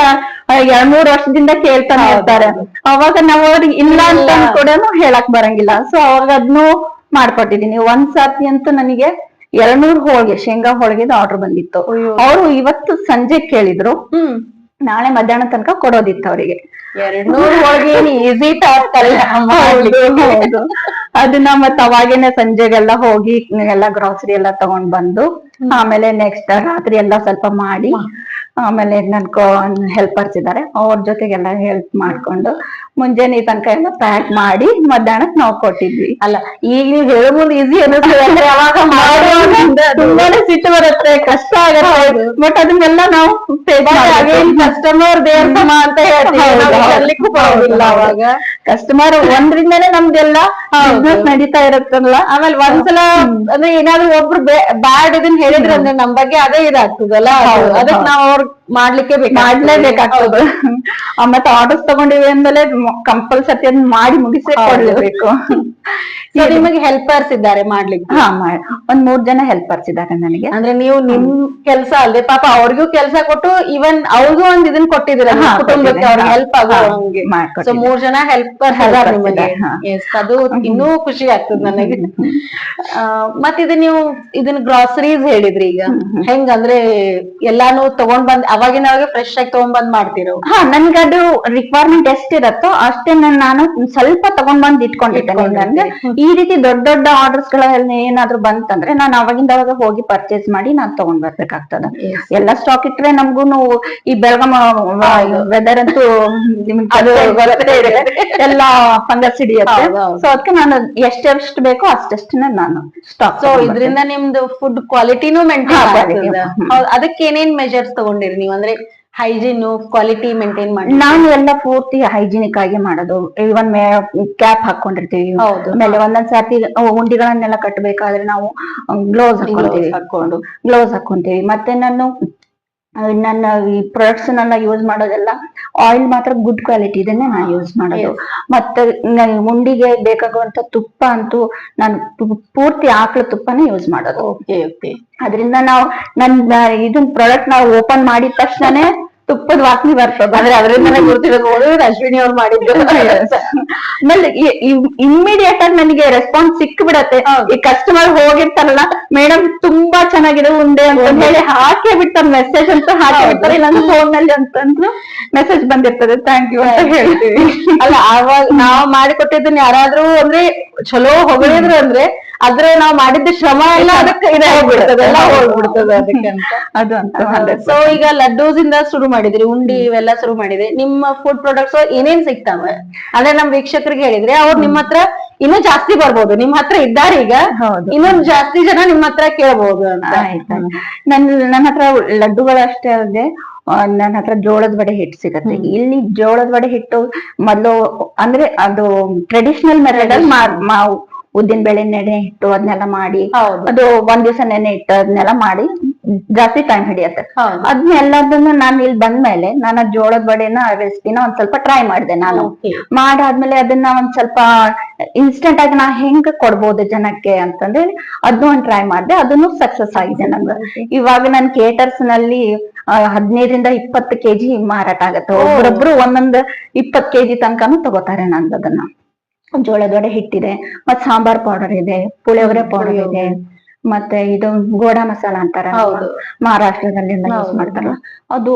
2-3 ವರ್ಷದಿಂದ ಕೇಳ್ತಾನೆ ಇರ್ತಾರೆ. ಅವಾಗ ನಾವು ಅವ್ರಿಗೆ ಇಲ್ಲ ಅಂತ ಕೂಡ ಹೇಳಕ್ ಬರಂಗಿಲ್ಲ. ಸೊ ಅವಾಗ ಅದನ್ನು ಮಾಡ್ಕೊಟ್ಟಿದೀನಿ. ಒಂದ್ಸತಿ ಅಂತೂ ನನಗೆ 200 ಹೋಳಿಗೆ, ಶೇಂಗಾ ಹೋಳಿಗೆದ ಆರ್ಡರ್ ಬಂದಿತ್ತು. ಅವರು ಇವತ್ತು ಸಂಜೆ ಕೇಳಿದ್ರು, ನಾಳೆ ಮಧ್ಯಾಹ್ನ ತನಕ ಕೊಡೋದಿತ್ತು ಅವರಿಗೆ. 200 ಹೋಳಿಗೆ ಈಸಿ ಟಾಸ್ಕ್ ಅಲ್ಲ. ಹೌದು. ಅದನ್ನ ಮತ್ತ ಅವಾಗೇನೆ ಸಂಜೆಗೆಲ್ಲ ಹೋಗಿ ಎಲ್ಲ ಗ್ರಾಸರಿ ಎಲ್ಲ ತಗೊಂಡ್ ಬಂದು, ಆಮೇಲೆ ನೆಕ್ಸ್ಟ್ ರಾತ್ರಿ ಎಲ್ಲ ಸ್ವಲ್ಪ ಮಾಡಿ, ಆಮೇಲೆ ನನ್ ಹೆಲ್ಪರ್ಸ್ ಇದಾರೆ ಅವ್ರ ಜೊತೆಗೆಲ್ಲ ಹೆಲ್ಪ್ ಮಾಡ್ಕೊಂಡು ಮುಂಜಾನೆ ತನಕ ಎಲ್ಲ ಪ್ಯಾಕ್ ಮಾಡಿ ಮಧ್ಯಾಹ್ನಕ್ ನಾವು ಕೊಟ್ಟಿದ್ವಿ. ಅಲ್ಲ ಈಗ ನೀವ್ ಹೇಳೋ ಮುಂದೆ ಈಸಿ ಅನ್ನಿಸ್ತದೆ, ಅಂದ್ರೆ ಅವಾಗ ತುಂಬಾನೇ ಸಿಟ್ಟು ಬರುತ್ತೆ, ಕಷ್ಟ ಆಗತ್ತೆ. ಬಟ್ ಅದನ್ನೆಲ್ಲ ನಾವು ಕಸ್ಟಮರ್ ದೇವ್ರ ಸಮ ಅಂತ ಹೇಳ್ತೀವಿ. ಅವಾಗ ಕಸ್ಟಮರ್ ಒಂದ್ರಿಂದಾನೇ ನಮ್ದೆಲ್ಲ ಬಿಸ್ನೆಸ್ ನಡೀತಾ ಇರುತ್ತಲ್ಲ. ಆಮೇಲೆ ಒಂದ್ಸಲ ಅಂದ್ರೆ ಏನಾದ್ರು ಒಬ್ರು ಬ್ಯಾಡ್ ಇದನ್ ಹೇಳಿದ್ರೆ ಅಂದ್ರೆ ನಮ್ ಬಗ್ಗೆ ಅದೇ ಇದಾಗ್ತದಲ್ಲ, ಅದಕ್ಕೆ ನಾವ್ ಅವ್ರ ಮಾಡ್ಲಿಕ್ಕೆ ಮಾಡ್ಲೇಬೇಕಾಗ್ತದೆ. ಮತ್ತೆ ಆರ್ಡರ್ಸ್ ತಗೊಂಡಿವಿ ಅಂದಲೇ ಕಂಪಲ್ಸರಿ ಅದನ್ನ ಮಾಡಿ ಮುಗಿಸೇ ಕೊಡ್ಲೇಬೇಕು. ನಿಮಗೆ ಹೆಲ್ಪರ್ಸ್ ಇದ್ದಾರೆ ಮಾಡ್ಲಿಕ್ಕೆ? ಒಂದ್ 3 ಜನ ಹೆಲ್ಪರ್ಸ್ ಇದ್ದಾರೆ ನನಗೆ. ಅಂದ್ರೆ ನೀವು ನಿಮ್ ಕೆಲ್ಸ ಅಲ್ಲದೆ ಪಾಪ ಅವ್ರಿಗೂ ಕೆಲ್ಸ ಕೊಟ್ಟು ಇವನ್ ಅವ್ರಿಗೂ ಒಂದ್ ಇದನ್ ಕೊಟ್ಟಿದ್ದೀರ ಕುಟುಂಬಕ್ಕೆ, ಅವ್ರಿಗೆ ಹೆಲ್ಪ್ ಆಗೋ ಹಂಗೆ. ಸೊ 3 ಜನ ಹೆಲ್ಪರ್ಸ್ ಇದ್ದಾರೆ ನಿಮಗೆ. ಅದು ಇನ್ನೂ ಖುಷಿ ಆಗ್ತದೆ ನನಗೆ. ಮತ್ತೆ ಇದನ್ನ ಗ್ರಾಸರೀಸ್ ಹೇಳಿದ್ರಿ. ಈಗ ಹೆಂಗಂದ್ರೆ ಎಲ್ಲಾನು ತಗೊಂಡ್ ಬಂದ್ ಅವಾಗಿನವಾಗ ಫ್ರೆಶ್ ಆಗಿ ತಗೊಂಡ್ ಬಂದ್ ಮಾಡ್ತಿರೋ? ನನ್ಗದು ರಿಕ್ವೈರ್ಮೆಂಟ್ ಎಷ್ಟಿರತ್ತೋ ಅಷ್ಟೇ ನಾನು ಸ್ವಲ್ಪ ತಗೊಂಡ್ ಬಂದ್ ಇಟ್ಕೊಂಡಿರ್ತೇನೆ. ನನ್ಗೆ ಈ ರೀತಿ ದೊಡ್ಡ ದೊಡ್ಡ ಆರ್ಡರ್ಸ್ ಗಳಲ್ಲಿ ಏನಾದ್ರು ಬಂತಂದ್ರೆ ನಾನು ಅವಾಗಿಂದ ಅವಾಗ ಹೋಗಿ ಪರ್ಚೇಸ್ ಮಾಡಿ ನಾನ್ ತಗೊಂಡ್ ಬರ್ಬೇಕಾಗ್ತದ. ಎಲ್ಲ ಸ್ಟಾಕ್ ಇಟ್ರೆ ನಮ್ಗೂನು ಈ ಬೆಳಗಾಂ ವೆದರ್ ಅಂತೂ ಎಲ್ಲ ಫಂಗಸ್ ಹಿಡಿಯುತ್ತೆ. ಸೊ ಅದಕ್ಕೆ ನಾನು ಎಷ್ಟೆಷ್ಟು ಬೇಕೋ ಅಷ್ಟೆಷ್ಟನ್ನ ನಾನು ಸ್ಟಾಕ್. ಸೊ ಇದರಿಂದ ನಿಮ್ದು ಫುಡ್ ಕ್ವಾಲಿಟಿನೂ ಮೇಂಟೈನ್ ಆಗ್ತದೆ. ಅದಕ್ಕೆ ಏನೇನ್ ಮೆಜರ್ಸ್ ತಗೊಂಡಿರಿ ನೀವು? ಅಂದ್ರೆ ಹೈಜೀನ್ ಕ್ವಾಲಿಟಿ ಮೇಂಟೈನ್ ಮಾಡಿ ನಾನು ಎಲ್ಲ ಪೂರ್ತಿ ಹೈಜಿನಿಕ್ ಆಗಿ ಮಾಡೋದು. ಇವನ್ ಕ್ಯಾಪ್ ಹಾಕೊಂಡಿರ್ತೀವಿ. ಆಮೇಲೆ ಒಂದೊಂದ್ಸರ್ತಿ ಉಂಡಿಗಳನ್ನೆಲ್ಲ ಕಟ್ಟಬೇಕಾದ್ರೆ ನಾವು ಗ್ಲೌಸ್ ಹಾಕೊಂತೀವಿ. ಮತ್ತೆ ನನ್ನ ಈ ಪ್ರಾಡಕ್ಟ್ಸ್ ನೆಲ್ಲ ಯೂಸ್ ಮಾಡೋದೆಲ್ಲ ಆಯಿಲ್ ಮಾತ್ರ ಗುಡ್ ಕ್ವಾಲಿಟಿ ಇದನ್ನೇ ನಾನು ಯೂಸ್ ಮಾಡೋದು. ಮತ್ತೆ ಉಂಡಿಗೆ ಬೇಕಾಗುವಂತ ತುಪ್ಪ ಅಂತೂ ನಾನು ಪೂರ್ತಿ ಆಕಳ ತುಪ್ಪನೇ ಯೂಸ್ ಮಾಡೋದು. ಅದರಿಂದ ನನ್ನ ಇದನ್ ಪ್ರಾಡಕ್ಟ್ ನಾವು ಓಪನ್ ಮಾಡಿದ ತಕ್ಷಣನೇ ತುಪ್ಪದ ವಾಸನೆ ಬರ್ತದೆ. ಅಂದ್ರೆ ಅದರಿಂದ ಗುರ್ತಿರೋದು ಅಶ್ವಿನಿ ಅವ್ರು ಮಾಡಿದ್ರು. ಆಮೇಲೆ ಇಮ್ಮಿಡಿಯೇಟ್ ಆಗಿ ನನಗೆ ರೆಸ್ಪಾನ್ಸ್ ಸಿಕ್ ಬಿಡತ್ತೆ. ಈ ಕಸ್ಟಮರ್ ಹೋಗಿರ್ತಾರಲ್ಲ, ಮೇಡಮ್ ತುಂಬಾ ಚೆನ್ನಾಗಿದೆ ಉಂಡೆ ಅಂತ ಹೇಳಿ ಹಾಕೇ ಬಿಡ್ತಾರೆ, ಮೆಸೇಜ್ ಅಂತ ಹಾಕಿ ಬಿಡ್ತಾರೆ. ನನ್ನ ಫೋನ್ ನಲ್ಲಿ ಅಂತಂದ್ರು ಮೆಸೇಜ್ ಬಂದಿರ್ತದೆ, ಥ್ಯಾಂಕ್ ಯು ಅಂತ ಹೇಳ್ತೀವಿ. ಅಲ್ಲ, ಅವಾಗ ನಾವ್ ಮಾಡಿಕೊಟ್ಟಿದ್ದನ್ನ ಯಾರಾದ್ರೂ ಅಂದ್ರೆ ಚಲೋ ಹೊಗಳಿದ್ರು ಅಂದ್ರೆ ಆದ್ರೆ ನಾವ್ ಮಾಡಿದ್ದ ಶ್ರಮ ಎಲ್ಲ ಅದಕ್ಕೆ ಹೋಗ್ಬಿಡ್ತದೆ, ಎಲ್ಲ ಹೋಗ್ಬಿಡ್ತದೆ ಅದಕ್ಕೆ ಅಂತ. ಅದು ಅಂತ. ಸೊ ಈಗ ಲಡ್ಡೂಸ್ ಇಂದ ಶುರು ಮಾಡಿದ್ರಿ, ಉಂಡಿ ಇವೆಲ್ಲ ಶುರು ಮಾಡಿದ್ರಿ. ನಿಮ್ಮ ಫುಡ್ ಪ್ರಾಡಕ್ಟ್ಸ್ ಏನೇನ್ ಸಿಗ್ತಾವೆ ಅಂದ್ರೆ ನಮ್ ವೀಕ್ಷಕರಿಗೆ ಹೇಳಿದ್ರೆ ಅವ್ರು ನಿಮ್ಮ ಹತ್ರ ಇನ್ನೂ ಜಾಸ್ತಿ ಬರ್ಬೋದು. ನಿಮ್ ಹತ್ರ ಇದ್ದಾರೆ ಈಗ, ಇನ್ನೊಂದು ಜಾಸ್ತಿ ಜನ ನಿಮ್ ಹತ್ರ ಕೇಳ್ಬೋದು ಅಂತ. ನನ್ನ ಹತ್ರ ಲಡ್ಡುಗಳು ಅಷ್ಟೇ ಅಲ್ಲದೆ ನನ್ನ ಹತ್ರ ಜೋಳದ ವಡೆ ಹಿಟ್ಟು ಸಿಗತ್ತೆ. ಇಲ್ಲಿ ಜೋಳದ ವಡೆ ಹಿಟ್ಟು ಮೊದಲು ಅಂದ್ರೆ ಅದು ಟ್ರೆಡಿಷನಲ್ ಮೆಥಡ್ ಅಲ್ಲಿ ಉದ್ದಿನ ಬೇಳೆ ನೆನೆ ಇಟ್ಟು ಅದನ್ನೆಲ್ಲ ಮಾಡಿ, ಅದು ಒಂದ್ ದಿವಸ ನೆನೆ ಇಟ್ಟು ಅದನ್ನೆಲ್ಲ ಮಾಡಿ ಜಾಸ್ತಿ ಟೈಮ್ ಹಿಡಿಯತ್ತೆ. ಅದನ್ನೆಲ್ಲದನ್ನು ನಾನು ಇಲ್ಲಿ ಬಂದ್ಮೇಲೆ ನಾನು ಜೋಳದ ವಡೆನ ರೆಸಿಪಿನ ಒಂದ್ ಸ್ವಲ್ಪ ಟ್ರೈ ಮಾಡಿದೆ. ನಾನು ಮಾಡಾದ್ಮೇಲೆ ಅದನ್ನ ಒಂದ್ ಸ್ವಲ್ಪ ಇನ್ಸ್ಟೆಂಟ್ ಆಗಿ ನಾ ಹೆಂಗ್ ಕೊಡ್ಬೋದು ಜನಕ್ಕೆ ಅಂತಂದ್ರೆ ಅದನ್ನ ಒಂದ್ ಟ್ರೈ ಮಾಡಿದೆ. ಅದನ್ನು ಸಕ್ಸಸ್ ಆಗಿದೆ ನಂಗೆ. ಇವಾಗ ನನ್ ಕೇಟರ್ಸ್ ನಲ್ಲಿ 15ರಿಂದ 20 kg ಮಾರಾಟ ಆಗತ್ತೆ. ಒಬ್ಬೊಬ್ರು ಒಂದೊಂದು 20 kg ತನಕನೂ ತಗೋತಾರೆ ನಂದು. ಅದನ್ನ ಜೋಳದ ವಡೆ ಹಿಟ್ಟಿದೆ, ಮತ್ ಸಾಂಬಾರ್ ಪೌಡರ್ ಇದೆ, ಪುಳಿಯೋಗರೆ ಪೌಡರ್ ಇದೆ, ಮತ್ತೆ ಇದು ಗೋಡಾ ಮಸಾಲ ಅಂತಾರ ಮಹಾರಾಷ್ಟ್ರದಲ್ಲಿ ಯೂಸ್ ಮಾಡ್ತಾರಲ್ಲ ಅದು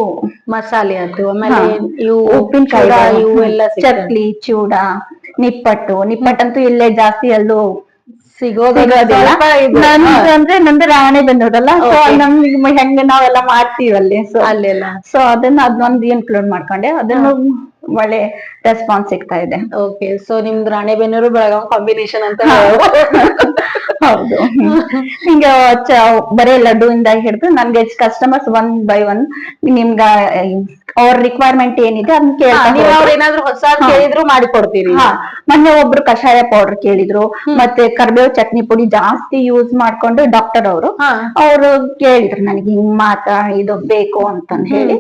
ಮಸಾಲೆ. ಅದು ಆಮೇಲೆ ಉಪ್ಪಿನಕಾಯಿ, ಚಕ್ಲಿ, ಚೂಡ, ನಿಪ್ಪಟ್ಟಂತೂ ಇಲ್ಲೇ ಜಾಸ್ತಿ ಎಲ್ಲೂ ಸಿಗೋದಿಲ್ಲ. ಅಂದ್ರೆ ನಂದು ರಾಣೆಬೆನ್ನೂರಲ್ಲ, ಸೊ ನಮ್ಗೆ ಹೆಂಗ ನಾವೆಲ್ಲ ಮಾಡ್ತೀವಿ ಅಲ್ಲಿ, ಸೊ ಅಲ್ಲೆಲ್ಲ ಸೊ ಅದನ್ನೊಂದು ಇನ್ಕ್ಲೂಡ್ ಮಾಡ್ಕೊಂಡೆ. ಅದನ್ನು ಒಳ್ಳೆ ರೆಸ್ಪಾನ್ಸ್ ಸಿಗ್ತಾ ಇದೆ. ಓಕೆ, ಸೊ ನಿಮ್ದು ರಾಣೆಬೆನ್ನೂರು ಬೆಳಗಾವಿ ಕಾಂಬಿನೇಷನ್ ಅಂತ. ಹೌದು. ಹಿಂಗ ಬರೇ ಲಡ್ಡು ಇಂದ ಹಿಡಿದು ನನ್ಗೆ ಕಸ್ಟಮರ್ಸ್ 1 by 1 ನಿಮ್ಗ ಅವ್ರ ರಿಕ್ವೈರ್ಮೆಂಟ್ ಏನಿದೆ ಅದನ್ನ ಕೇಳ್ತಾರೆ. ಏನಾದ್ರು ಹೊಸ ಕೇಳಿದ್ರು ಮಾಡಿ ಕೊಡ್ತೀರಿ. ಮೊನ್ನೆ ಒಬ್ರು ಕಷಾಯ ಪೌಡರ್ ಕೇಳಿದ್ರು, ಮತ್ತೆ ಕರ್ಬೇವು ಚಟ್ನಿ ಪುಡಿ ಜಾಸ್ತಿ ಯೂಸ್ ಮಾಡ್ಕೊಂಡು ಡಾಕ್ಟರ್ ಅವರು ಕೇಳಿದ್ರು ನನಗೆ ಹಿಂಗ್ ಮಾತಾ ಇದು ಬೇಕು ಅಂತಂದ್ ಹೇಳಿ,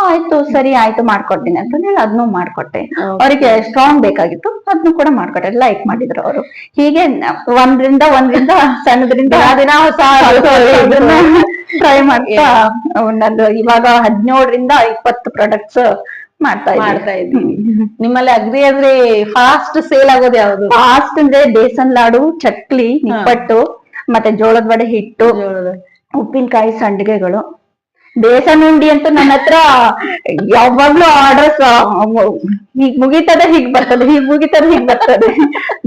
ಆಯ್ತು ಸರಿ ಆಯ್ತು ಮಾಡ್ಕೊಡ್ತೀನಿ ಅಂತ ಹೇಳಿ ಅದನ್ನು ಮಾಡ್ಕೊಟ್ಟೆ. ಅವರಿಗೆ ಸ್ಟ್ರಾಂಗ್ ಬೇಕಾಗಿತ್ತು, ಅದನ್ನು ಕೂಡ ಮಾಡ್ಕೊಟ್ಟೆ, ಲೈಕ್ ಮಾಡಿದ್ರು ಅವರು. ಹೀಗೆ ಒಂದ್ರಿಂದ ಸಣ್ಣದ್ರಿಂದ ದಿನ ಹೊಸ ಟ್ರೈ ಮಾಡ್ತಾ ಒಂದೊಂದು ಇವಾಗ 17ರಿಂದ 20 ಪ್ರಾಡಕ್ಟ್ಸ್ ಮಾಡ್ತಾ ಇದ್ವಿ. ನಿಮ್ಮಲ್ಲಿ ಅಗ್ರಿ ಅಂದ್ರೆ ಫಾಸ್ಟ್ ಸೇಲ್ ಆಗೋದು ಯಾವ್ದು? ಫಾಸ್ಟ್ ಅಂದ್ರೆ ಬೇಸನ್ ಲಾಡು, ಚಕ್ಲಿ, ನಿಪ್ಪಟ್ಟು, ಮತ್ತೆ ಜೋಳದ ವಡೆ ಹಿಟ್ಟು, ಉಪ್ಪಿನಕಾಯಿ, ಸಂಡಿಗೆಗಳು. ಬೇಸನ್ ಉಂಡಿ ಅಂತೂ ನನ್ನ ಹತ್ರ ಯಾವಾಗ್ಲೂ ಆರ್ಡರ್ಸ್ ಹೀಗ್ ಮುಗಿತದೆ ಹೀಗ್ ಬರ್ತದೆ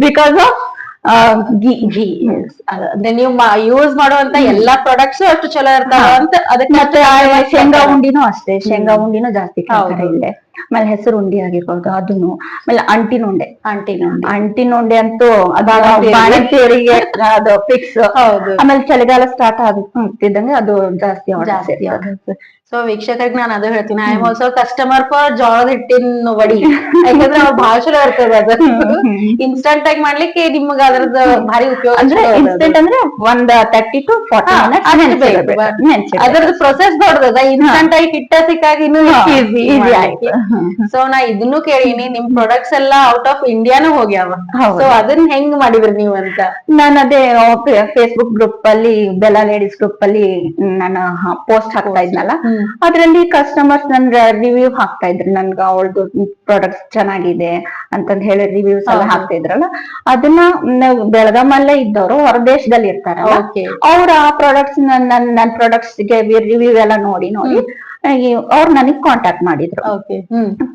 ಬಿಕಾಸ್ ಘೀ ಅಂದ್ರೆ ನೀವು ಯೂಸ್ ಮಾಡುವಂತ ಎಲ್ಲಾ ಪ್ರಾಡಕ್ಟ್ಸ್ ಅಷ್ಟು ಚಲೋ ಇರ್ತಾವ ಅಂತ. ಅದಕ್ಕೆ ಮತ್ತೆ ಶೇಂಗಾ ಉಂಡಿನೂ ಅಷ್ಟೇ, ಶೇಂಗಾ ಉಂಡಿನೂ ಜಾಸ್ತಿ ಇಲ್ಲೇ. ಆಮೇಲೆ ಹೆಸರು ಉಂಡಿ ಆಗಿರ್ಬೋದು ಅದನ್ನು, ಆಮೇಲೆ ಅಂಟಿನ ಅಂಟಿನುಂಡೆ ಅಂತೂ ಅದು ಬಾಣಂತಿಯರಿಗೆ. ಬಾಣಂತಿಯರಿಗೆ ಅದು ಫಿಕ್ಸ್. ಹೌದು. ಆಮೇಲೆ ಚಳಿಗಾಲ ಸ್ಟಾರ್ಟ್ ಆಗ್ತಿದ್ದಂಗೆ ಅದು ಜಾಸ್ತಿ ಜಾಸ್ತಿ ಆರ್ಡರ್. ಆಗುತ್ತೆ. ಸೊ ವೀಕ್ಷಕರಿಗೆ ನಾನು ಅದು ಹೇಳ್ತೀನಿ, I am also customer for ಜೋಳದ ಹಿಟ್ಟಿನ ವಡಿ. ಯಾಕಂದ್ರೆ ಅವ್ರು ಬಹಳ ಚಲೋ ಇರ್ತದೆ ಅದು, ಇನ್ಸ್ಟಂಟ್ ಆಗಿ ಮಾಡ್ಲಿಕ್ಕೆ ನಿಮ್ಗೆ ಅದ್ರದ್ದು ಭಾರಿ ಉಪಯೋಗ. ಅಂದ್ರೆ ಇನ್ಸ್ಟೆಂಟ್ ಅಂದ್ರೆ ಒಂದ್ 30 to 40 minutes ಅದ್ರದ್ದು ಪ್ರೊಸೆಸ್ ದೊಡ್ಡದ, ಇನ್ಸ್ಟಂಟ್ ಆಗಿ ಹಿಟ್ಟ ಸಿಕ್ಕಾಗಿ ಇನ್ನೂ ಈಸಿ ಆಯ್ತು. ಸೊ ನಾ ಇದನ್ನು ಕೇಳೀನಿ, ನಿಮ್ ಪ್ರಾಡಕ್ಟ್ಸ್ ಎಲ್ಲ ಔಟ್ ಆಫ್ ಇಂಡಿಯಾನು ಹೋಗ್ಯಾವ. ಹೌದು. ಸೊ ಅದನ್ನ ಹೆಂಗ್ ಮಾಡಿದ್ರಿ ನೀವು ಅಂತ? ನಾನು ಅದೇ ಫೇಸ್ಬುಕ್ ಗ್ರೂಪ್ ಅಲ್ಲಿ, ಬೆಲ್ಲ ಲೇಡೀಸ್ ಗ್ರೂಪ್ ಅಲ್ಲಿ ನಾನು ಪೋಸ್ಟ್ ಹಾಕ್ತಾ ಇದ್ನಲ್ಲ, ಅದ್ರಲ್ಲಿ ಕಸ್ಟಮರ್ಸ್ ನನ್ ರಿವ್ಯೂ ಹಾಕ್ತಾ ಇದ್ರು, ನನ್ಗೆ ಅವಳದು ಪ್ರಾಡಕ್ಟ್ಸ್ ಚೆನ್ನಾಗಿದೆ ಅಂತಂದ್ ಹೇಳಿ ರಿವ್ಯೂಸ್ ಎಲ್ಲ ಹಾಕ್ತಾ ಇದ್ರಲ್ಲ. ಅದನ್ನ ಬೆಳಗಾಮಲ್ಲೇ ಇದ್ದವರು ಹೊರದೇಶದಲ್ಲಿ ಇರ್ತಾರಲ್ಲ, ಅವ್ರ ಆ ಪ್ರಾಡಕ್ಟ್ಸ್ ನನ್ ಪ್ರಾಡಕ್ಟ್ಸ್ ಗೆ ರಿವ್ಯೂ ಎಲ್ಲ ನೋಡಿ ಅವ್ರು ನನಗ್ ಕಾಂಟ್ಯಾಕ್ಟ್ ಮಾಡಿದ್ರು.